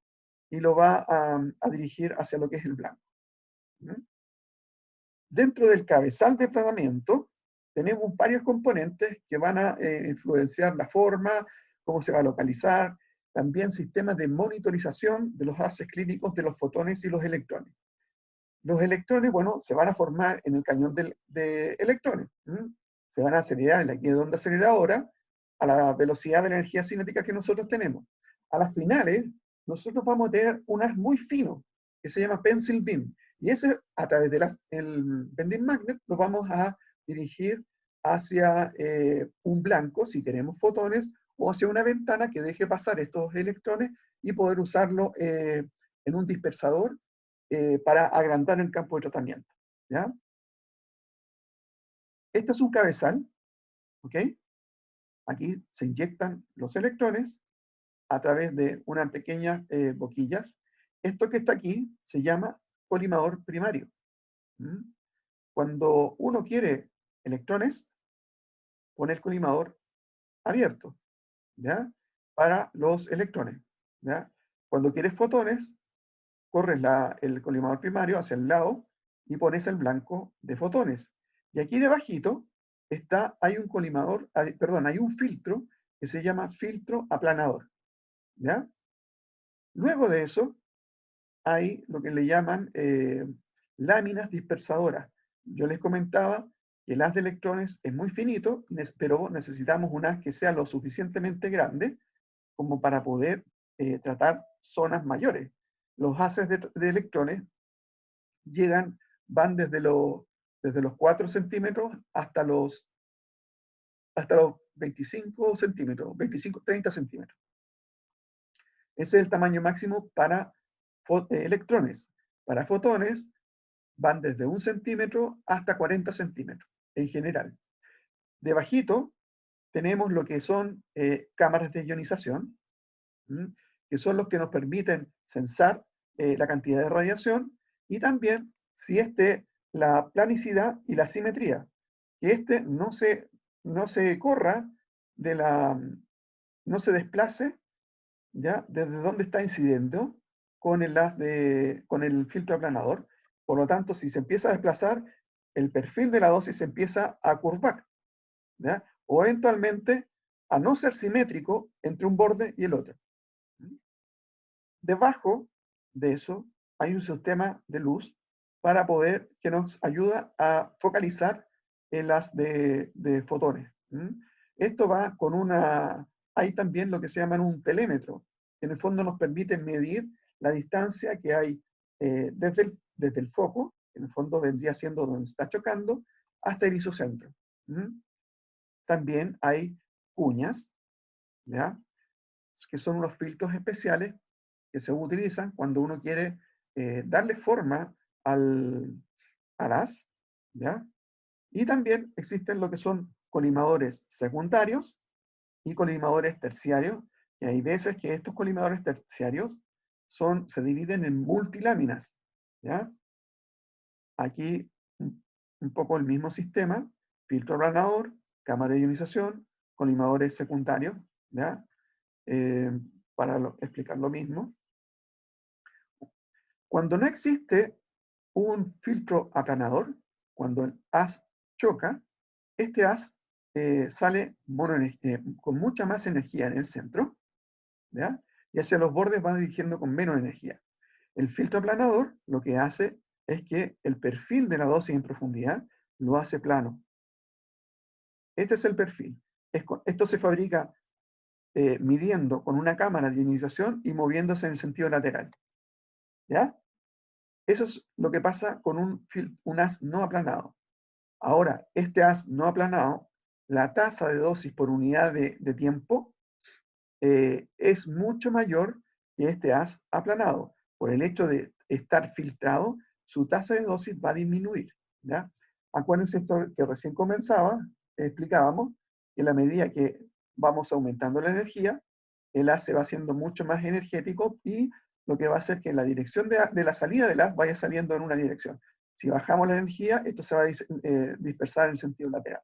y lo va a dirigir hacia lo que es el blanco. Dentro del cabezal de tratamiento tenemos varios componentes que van a influenciar la forma, cómo se va a localizar, también sistemas de monitorización de los haces clínicos de los fotones y los electrones. Los electrones, bueno, se van a formar en el cañón de electrones. Se van a acelerar en la guía de onda aceleradora a la velocidad de la energía cinética que nosotros tenemos. A las finales, nosotros vamos a tener un haz muy fino, que se llama pencil beam. Y ese, a través del bending magnet, lo vamos a dirigir hacia un blanco, si queremos fotones, o hacia una ventana que deje pasar estos electrones y poder usarlo en un dispersador para agrandar el campo de tratamiento. ¿Ya? Este es un cabezal, ¿ok? Aquí se inyectan los electrones a través de unas pequeñas boquillas. Esto que está aquí se llama colimador primario. Cuando uno quiere electrones, pone el colimador abierto. ¿ya? Para los electrones, ¿ya? Cuando quieres fotones, corres el colimador primario hacia el lado y pones el blanco de fotones. Y aquí debajito hay un colimador, perdón, hay un filtro que se llama filtro aplanador, ¿ya? Luego de eso, hay lo que le llaman láminas dispersadoras. Yo les comentaba que el haz de electrones es muy finito, pero necesitamos un haz que sea lo suficientemente grande como para poder tratar zonas mayores. Los haces de electrones van desde los 4 centímetros hasta los 25 centímetros, 25, 30 centímetros. Ese es el tamaño máximo para electrones. Para fotones van desde 1 centímetro hasta 40 centímetros, en general. Debajito tenemos lo que son cámaras de ionización, que son los que nos permiten censar la cantidad de radiación y también si la planicidad y la simetría, que no se corra no se desplace, ¿ya? Desde donde está incidiendo con el filtro aplanador. Por lo tanto, si se empieza a desplazar, el perfil de la dosis se empieza a curvar, ¿ya? O eventualmente a no ser simétrico entre un borde y el otro. Debajo de eso hay un sistema de luz que nos ayuda a focalizar el haz de fotones. Esto va hay también lo que se llama un telémetro, que en el fondo nos permite medir la distancia que hay desde el foco, que en el fondo vendría siendo donde está chocando, hasta el isocentro. También hay cuñas, ¿ya? Que son unos filtros especiales que se utilizan cuando uno quiere darle forma al haz, ¿ya? Y también existen lo que son colimadores secundarios y colimadores terciarios, y hay veces que estos colimadores terciarios se dividen en multiláminas, ¿ya? Aquí un poco el mismo sistema, filtro aplanador, cámara de ionización, colimadores secundarios, ¿ya? Para explicar lo mismo. Cuando no existe un filtro aplanador, cuando el haz choca, este haz sale con mucha más energía en el centro, ¿ya? Y hacia los bordes va dirigiendo con menos energía. El filtro aplanador lo que hace es que el perfil de la dosis en profundidad lo hace plano. Este es el perfil. Esto se fabrica midiendo con una cámara de ionización y moviéndose en el sentido lateral, ¿ya? Eso es lo que pasa con un haz no aplanado. Ahora, este haz no aplanado, la tasa de dosis por unidad de tiempo es mucho mayor que este haz aplanado. Por el hecho de estar filtrado, su tasa de dosis va a disminuir, ¿ya? Acuérdense esto que recién explicábamos, que a la medida que vamos aumentando la energía, el haz se va haciendo mucho más energético y lo que va a hacer que la dirección de la salida del haz vaya saliendo en una dirección. Si bajamos la energía, esto se va a dispersar en el sentido lateral.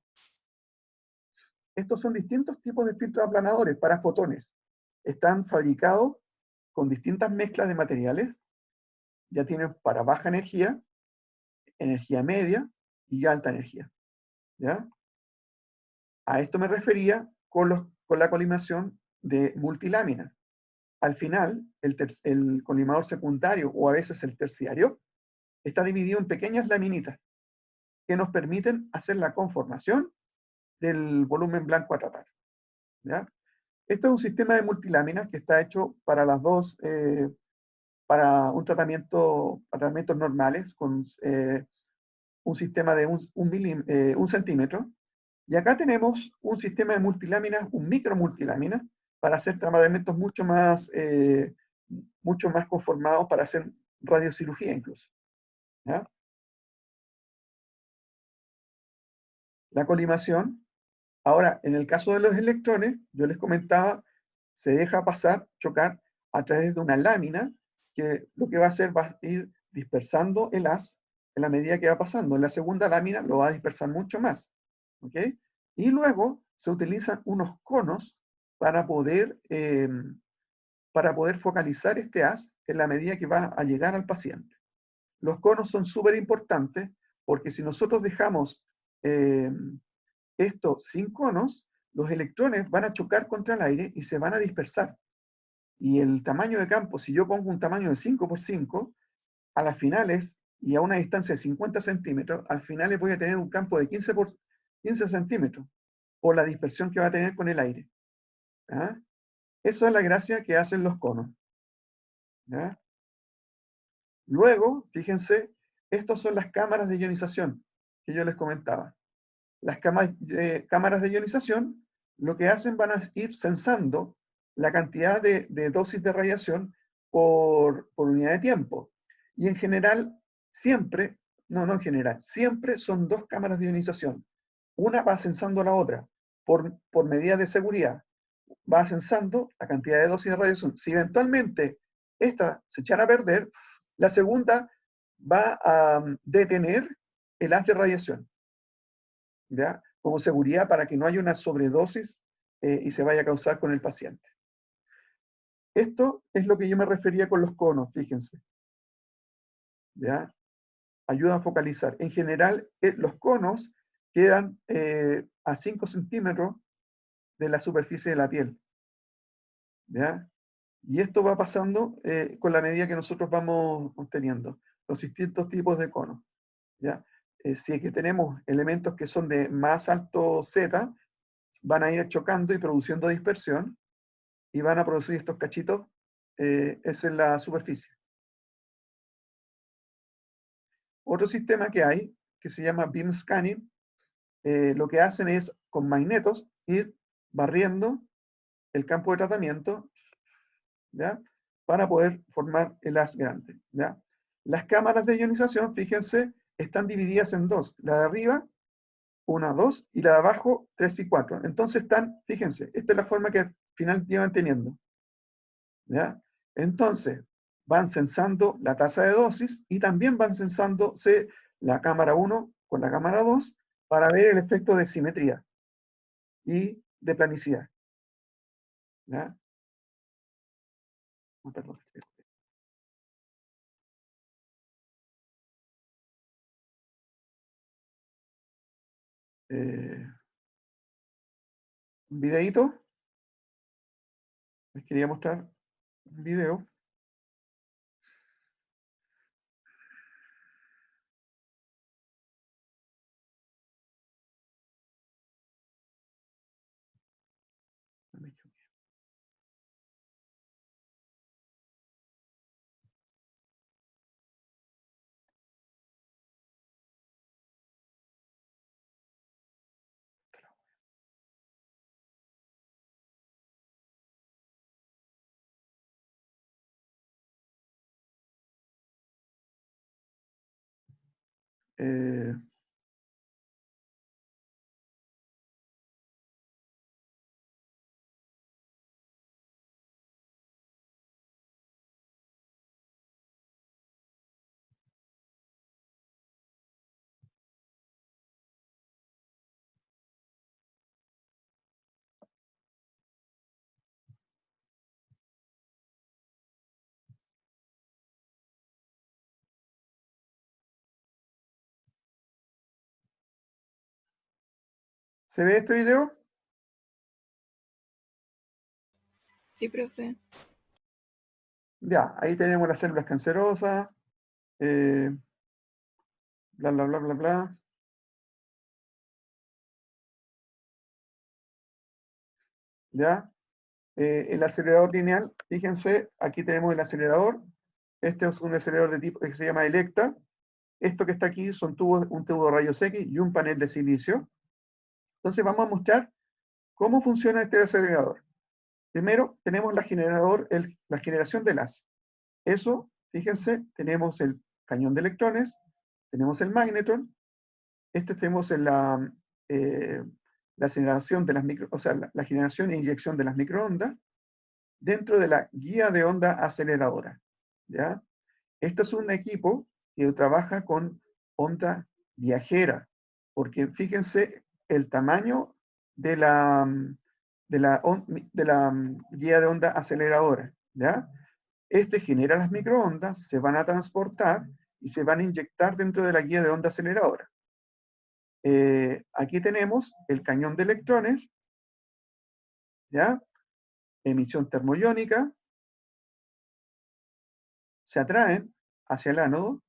Estos son distintos tipos de filtros aplanadores para fotones. Están fabricados con distintas mezclas de materiales. Ya tienen para baja energía, energía media y alta energía, ¿ya? A esto me refería con la colimación de multiláminas. Al final, el colimador secundario o a veces el terciario está dividido en pequeñas laminitas que nos permiten hacer la conformación del volumen blanco a tratar, ¿ya? Este es un sistema de multiláminas que está hecho para las dos, para tratamientos normales con un sistema de un centímetro. Y acá tenemos un sistema de multiláminas, un micro multilámina, para hacer tratamientos mucho más conformados para hacer radiocirugía incluso, ¿ya? La colimación. Ahora, en el caso de los electrones, yo les comentaba, se deja chocar a través de una lámina que lo que va a hacer va a ir dispersando el haz en la medida que va pasando. En la segunda lámina lo va a dispersar mucho más, ¿ok? Y luego se utilizan unos conos para poder focalizar este haz en la medida que va a llegar al paciente. Los conos son súper importantes porque si nosotros dejamos esto sin conos, los electrones van a chocar contra el aire y se van a dispersar. Y el tamaño de campo, si yo pongo un tamaño de 5 por 5, a las finales y a una distancia de 50 centímetros, al final voy a tener un campo de 15 por 15 centímetros, por la dispersión que va a tener con el aire. ¿Ah? Eso es la gracia que hacen los conos. ¿Ah? Luego, fíjense, estas son las cámaras de ionización que yo les comentaba. Las cámaras de ionización lo que hacen van a ir censando la cantidad de dosis de radiación por unidad de tiempo. Y en general, siempre, no en general, siempre son dos cámaras de ionización. Una va censando la otra por medidas de seguridad. Va censando la cantidad de dosis de radiación. Si eventualmente esta se echara a perder, la segunda va a detener el haz de radiación, ¿ya? Como seguridad para que no haya una sobredosis y se vaya a causar con el paciente. Esto es lo que yo me refería con los conos, fíjense. ¿Ya? Ayudan a focalizar. En general, los conos quedan a 5 centímetros de la superficie de la piel. ¿Ya? Y esto va pasando con la medida que nosotros vamos obteniendo los distintos tipos de conos. ¿Ya? Si es que tenemos elementos que son de más alto Z, van a ir chocando y produciendo dispersión y van a producir estos cachitos, esa es la superficie. Otro sistema que hay, que se llama beam scanning, lo que hacen es con magnetos ir barriendo el campo de tratamiento, ¿ya? Para poder formar el haz grande, ¿ya? Las cámaras de ionización, fíjense, están divididas en dos. La de arriba, 1, 2, y la de abajo, 3 y 4. Entonces están, fíjense, esta es la forma que al final llevan teniendo. ¿Ya? Entonces, van censando la tasa de dosis y también van censándose la cámara 1 con la cámara 2 para ver el efecto de simetría y de planicidad. ¿Ya? Oh, perdón. Un videíto. Les quería mostrar un video. Eh, ¿Se ve este video? Sí, profe. Ya, ahí tenemos las células cancerosas, bla, bla, bla, bla, bla. ¿Ya? El acelerador lineal, fíjense, aquí tenemos el acelerador. Este es un acelerador de tipo que se llama Electa. Esto que está aquí son un tubo de rayos X y un panel de silicio. Entonces vamos a mostrar cómo funciona este acelerador. Primero tenemos la generación de haz. Eso, fíjense, tenemos el cañón de electrones, tenemos el magnetron, tenemos la aceleración de las o sea, la generación e inyección de las microondas dentro de la guía de onda aceleradora. ¿Ya? Este es un equipo que trabaja con onda viajera, porque fíjense el tamaño de guía de onda aceleradora, ¿ya? Este genera las microondas, se van a transportar y se van a inyectar dentro de la guía de onda aceleradora. Aquí tenemos el cañón de electrones, ¿ya? Emisión termoiónica, se atraen hacia el ánodo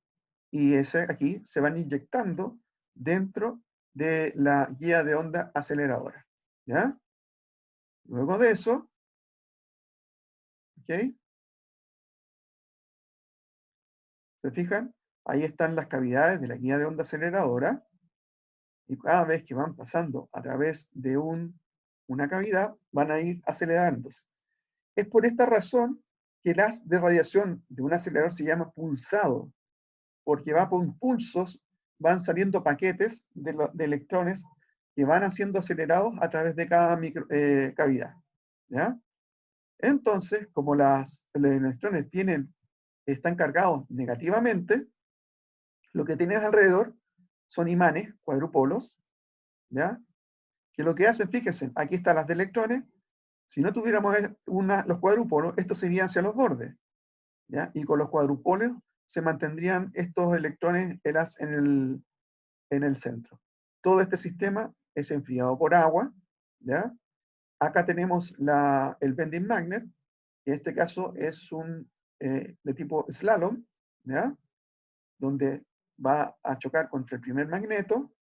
y aquí se van inyectando dentro de la guía de onda aceleradora, ¿ya? Luego de eso, ¿ok? ¿Se fijan? Ahí están las cavidades de la guía de onda aceleradora y cada vez que van pasando a través de una cavidad, van a ir acelerándose. Es por esta razón que el haz de radiación de un acelerador se llama pulsado, porque va por impulsos, van saliendo paquetes de electrones que van siendo acelerados a través de cada cavidad, ¿ya? Entonces, como los electrones están cargados negativamente, lo que tienes alrededor son imanes, cuadrupolos, ¿ya? Que lo que hacen, fíjense, aquí están las de electrones. Si no tuviéramos los cuadrupolos, estos se irían hacia los bordes, ¿ya? Y con los cuadrupolos se mantendrían estos electrones en el centro. Todo este sistema es enfriado por agua, ¿ya? Acá tenemos el bending magnet, que en este caso es de tipo slalom, ¿ya? Donde va a chocar contra el primer magneto,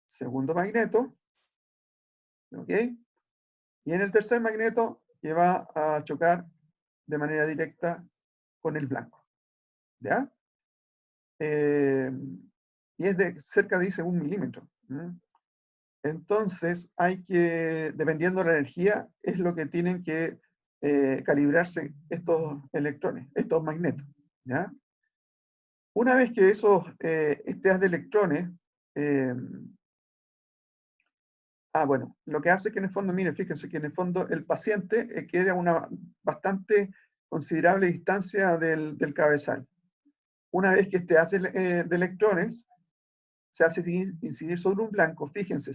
segundo magneto, ¿ok? Y en el tercer magneto que va a chocar de manera directa con el blanco, ¿ya? Y es de cerca de 1 milímetro. Entonces dependiendo de la energía, es lo que tienen que calibrarse estos electrones, estos magnetos, ¿ya? Una vez que este haz de electrones, bueno, lo que hace que en el fondo, miren, fíjense que en el fondo el paciente queda a una bastante considerable distancia del cabezal. Una vez que este haz de electrones se hace incidir sobre un blanco, fíjense,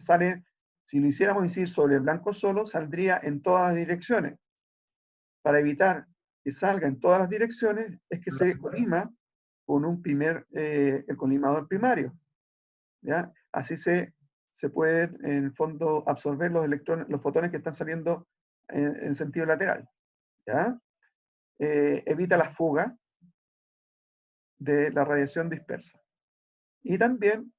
si lo hiciéramos incidir sobre el blanco solo, saldría en todas las direcciones. Para evitar que salga en todas las direcciones, es que se colima con el colimador primario, ¿ya? Así se pueden, en el fondo, absorber los electrones, los fotones que están saliendo en sentido lateral, ¿ya? Evita la fuga de la radiación dispersa. Y también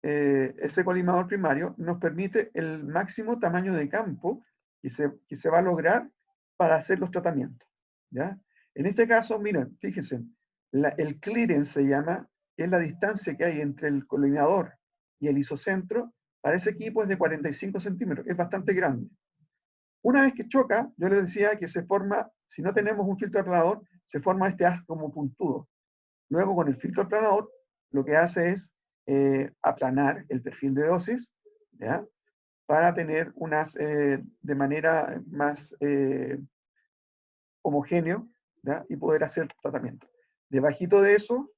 ese colimador primario nos permite el máximo tamaño de campo que se va a lograr para hacer los tratamientos, ¿ya? En este caso, miren, fíjense, el clearance se llama, que es la distancia que hay entre el colimador y el isocentro. Para ese equipo es de 45 centímetros, es bastante grande. Una vez que choca, yo les decía que se forma, si no tenemos un filtro aplanador, se forma este haz como puntudo. Luego, con el filtro aplanador, lo que hace es aplanar el perfil de dosis, ¿ya? Para tener de manera más homogéneo, ¿ya? Y poder hacer tratamiento. Debajito de eso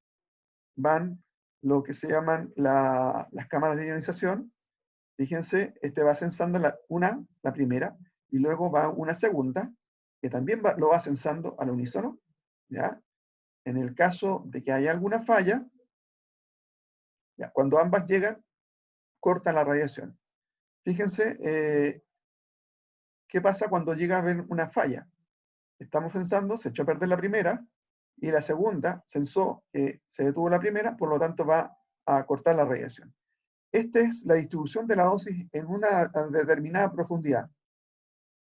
van lo que se llaman las cámaras de ionización. Fíjense, va censando la primera, y luego va una segunda, que también lo va censando al unísono, ¿ya? En el caso de que haya alguna falla, ¿ya? Cuando ambas llegan, corta la radiación. Fíjense qué pasa cuando llega a haber una falla. Estamos censando, se echó a perder la primera, y la segunda censó que se detuvo la primera, por lo tanto va a cortar la radiación. Esta es la distribución de la dosis en una determinada profundidad.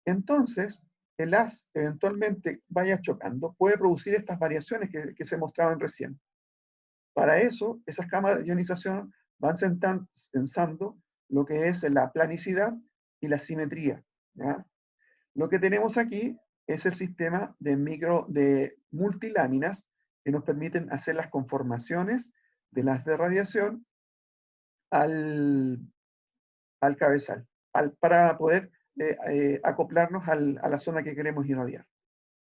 Entonces, el haz eventualmente vaya chocando, puede producir estas variaciones que se mostraban recién. Para eso, esas cámaras de ionización van censando lo que es la planicidad y la simetría, ¿ya? Lo que tenemos aquí es el sistema de multiláminas que nos permiten hacer las conformaciones de las de radiación al cabezal, para poder acoplarnos a la zona que queremos irradiar,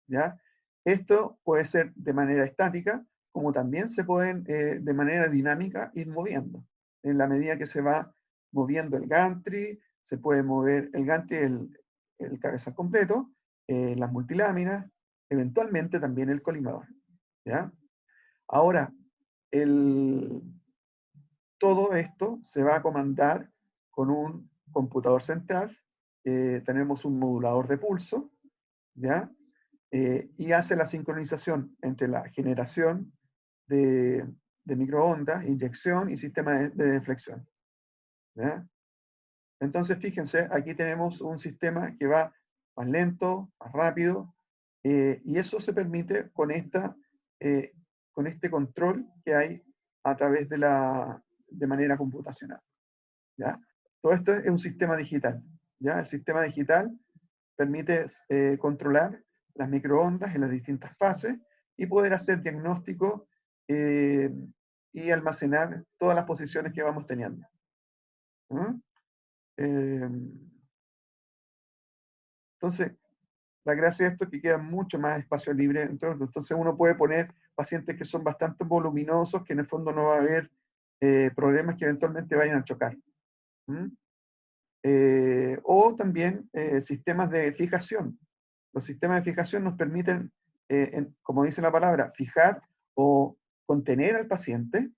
¿ya? Esto puede ser de manera estática, como también se pueden de manera dinámica ir moviendo. En la medida que se va moviendo el gantry, se puede mover el gantry, el cabezal completo, las multiláminas, eventualmente también el colimador. ¿Ya? Ahora, todo esto se va a comandar con un computador central. Tenemos un modulador de pulso, ¿ya? Y hace la sincronización entre la generación de microondas, inyección y sistema de deflexión. ¿Ya? Entonces, fíjense, aquí tenemos un sistema que va más lento, más rápido, y eso se permite con este control que hay a través de manera computacional. ¿Ya? Todo esto es un sistema digital. ¿Ya? El sistema digital permite controlar las microondas en las distintas fases y poder hacer diagnóstico y almacenar todas las posiciones que vamos teniendo. ¿Mm? Entonces, la gracia de esto es que queda mucho más espacio libre. Entonces uno puede poner pacientes que son bastante voluminosos, que en el fondo no va a haber problemas que eventualmente vayan a chocar. ¿Mm? O también sistemas de fijación. Los sistemas de fijación nos permiten, como dice la palabra, fijar o contener al paciente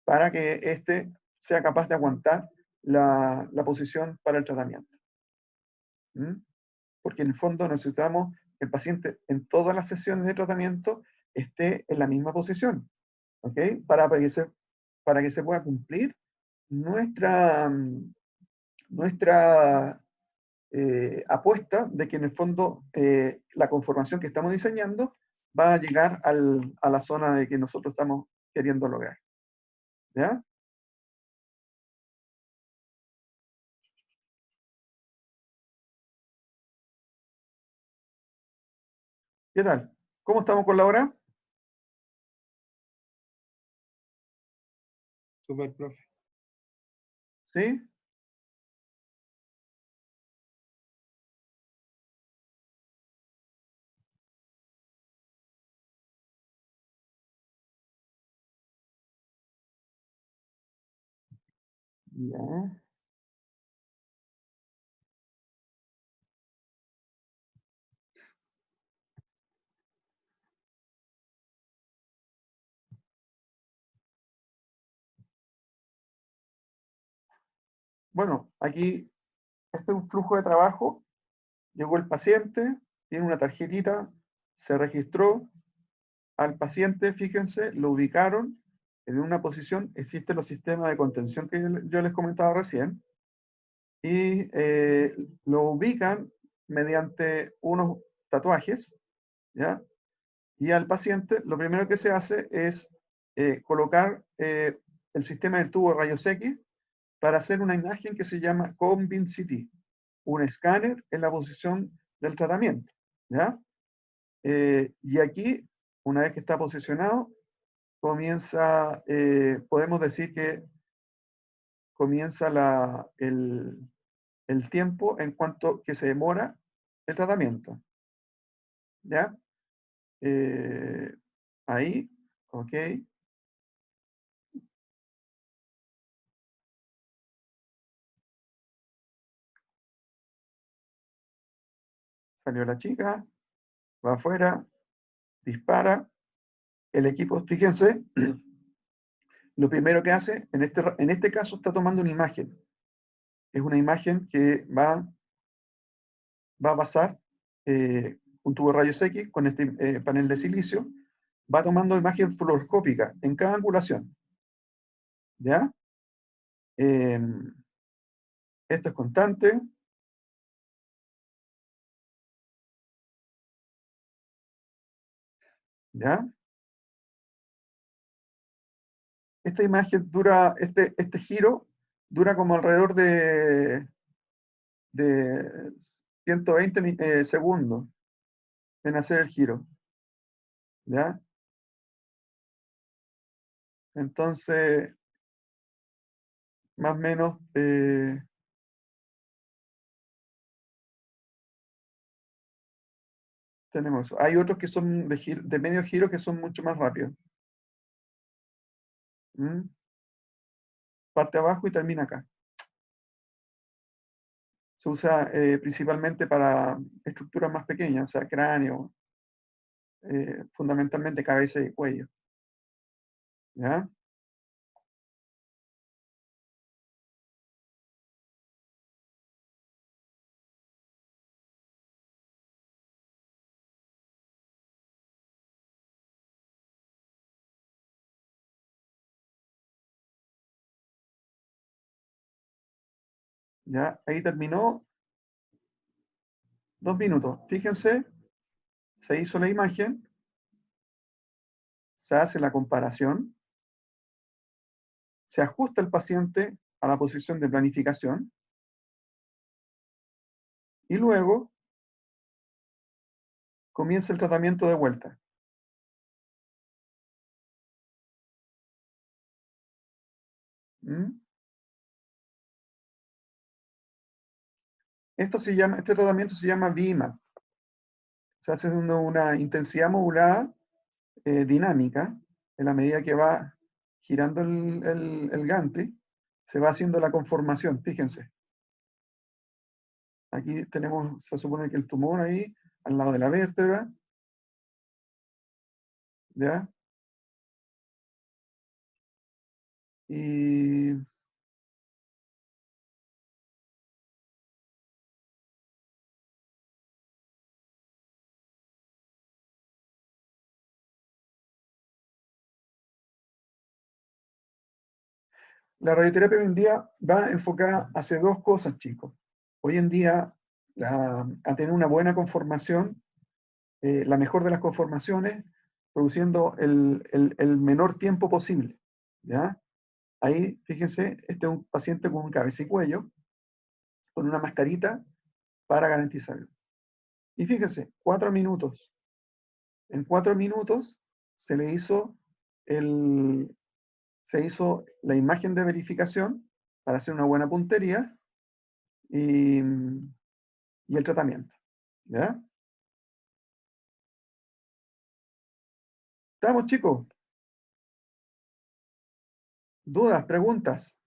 para que éste sea capaz de aguantar la posición para el tratamiento. ¿Mm? Porque en el fondo necesitamos que el paciente en todas las sesiones de tratamiento esté en la misma posición, ¿ok? Para que se pueda cumplir nuestra, nuestra apuesta de que en el fondo la conformación que estamos diseñando va a llegar a la zona de que nosotros estamos queriendo lograr. ¿Ya? ¿Qué tal? ¿Cómo estamos con la hora? Super, profe. ¿Sí? Ya. Bueno, aquí este es un flujo de trabajo. Llegó el paciente, tiene una tarjetita, se registró al paciente, fíjense, lo ubicaron en una posición, existen los sistemas de contención que yo les comentaba recién, y lo ubican mediante unos tatuajes, ¿ya? Y al paciente lo primero que se hace es colocar el sistema del tubo de rayos X para hacer una imagen que se llama Combin CT, un escáner en la posición del tratamiento, ¿ya? Y aquí, una vez que está posicionado, podemos decir que comienza el tiempo en cuanto que se demora el tratamiento. ¿Ya? Ahí, ok. Salió la chica, va afuera, dispara. El equipo, fíjense, lo primero que hace, en este caso está tomando una imagen. Es una imagen que va a pasar un tubo de rayos X con este panel de silicio, va tomando imagen fluoroscópica en cada angulación. ¿Ya? Esto es constante. ¿Ya? Esta imagen dura, este giro dura como alrededor de 120 segundos en hacer el giro. ¿Ya? Entonces, más o menos, tenemos eso. Hay otros que son de medio giro que son mucho más rápidos. ¿Mm? Parte abajo y termina acá. se usa principalmente para estructuras más pequeñas, o sea, cráneo, fundamentalmente cabeza y cuello. ¿Ya? ¿Ya? Ahí terminó. 2 minutos. Fíjense, se hizo la imagen, se hace la comparación, se ajusta el paciente a la posición de planificación y luego comienza el tratamiento de vuelta. ¿Mm? Este tratamiento se llama VIMAT. Se hace una intensidad modulada dinámica, en la medida que va girando el gantry, se va haciendo la conformación, fíjense. Aquí tenemos, se supone que el tumor ahí, al lado de la vértebra, ¿ya? Y la radioterapia hoy en día va enfocada hacia dos cosas, chicos. Hoy en día, a tener una buena conformación, la mejor de las conformaciones, produciendo el menor tiempo posible. ¿Ya? Ahí, fíjense, este es un paciente con un cabeza y cuello, con una mascarita para garantizarlo. Y fíjense, 4 minutos. En 4 minutos se le hizo se hizo la imagen de verificación para hacer una buena puntería y el tratamiento. ¿Ya? ¿Estamos, chicos? ¿Dudas, preguntas?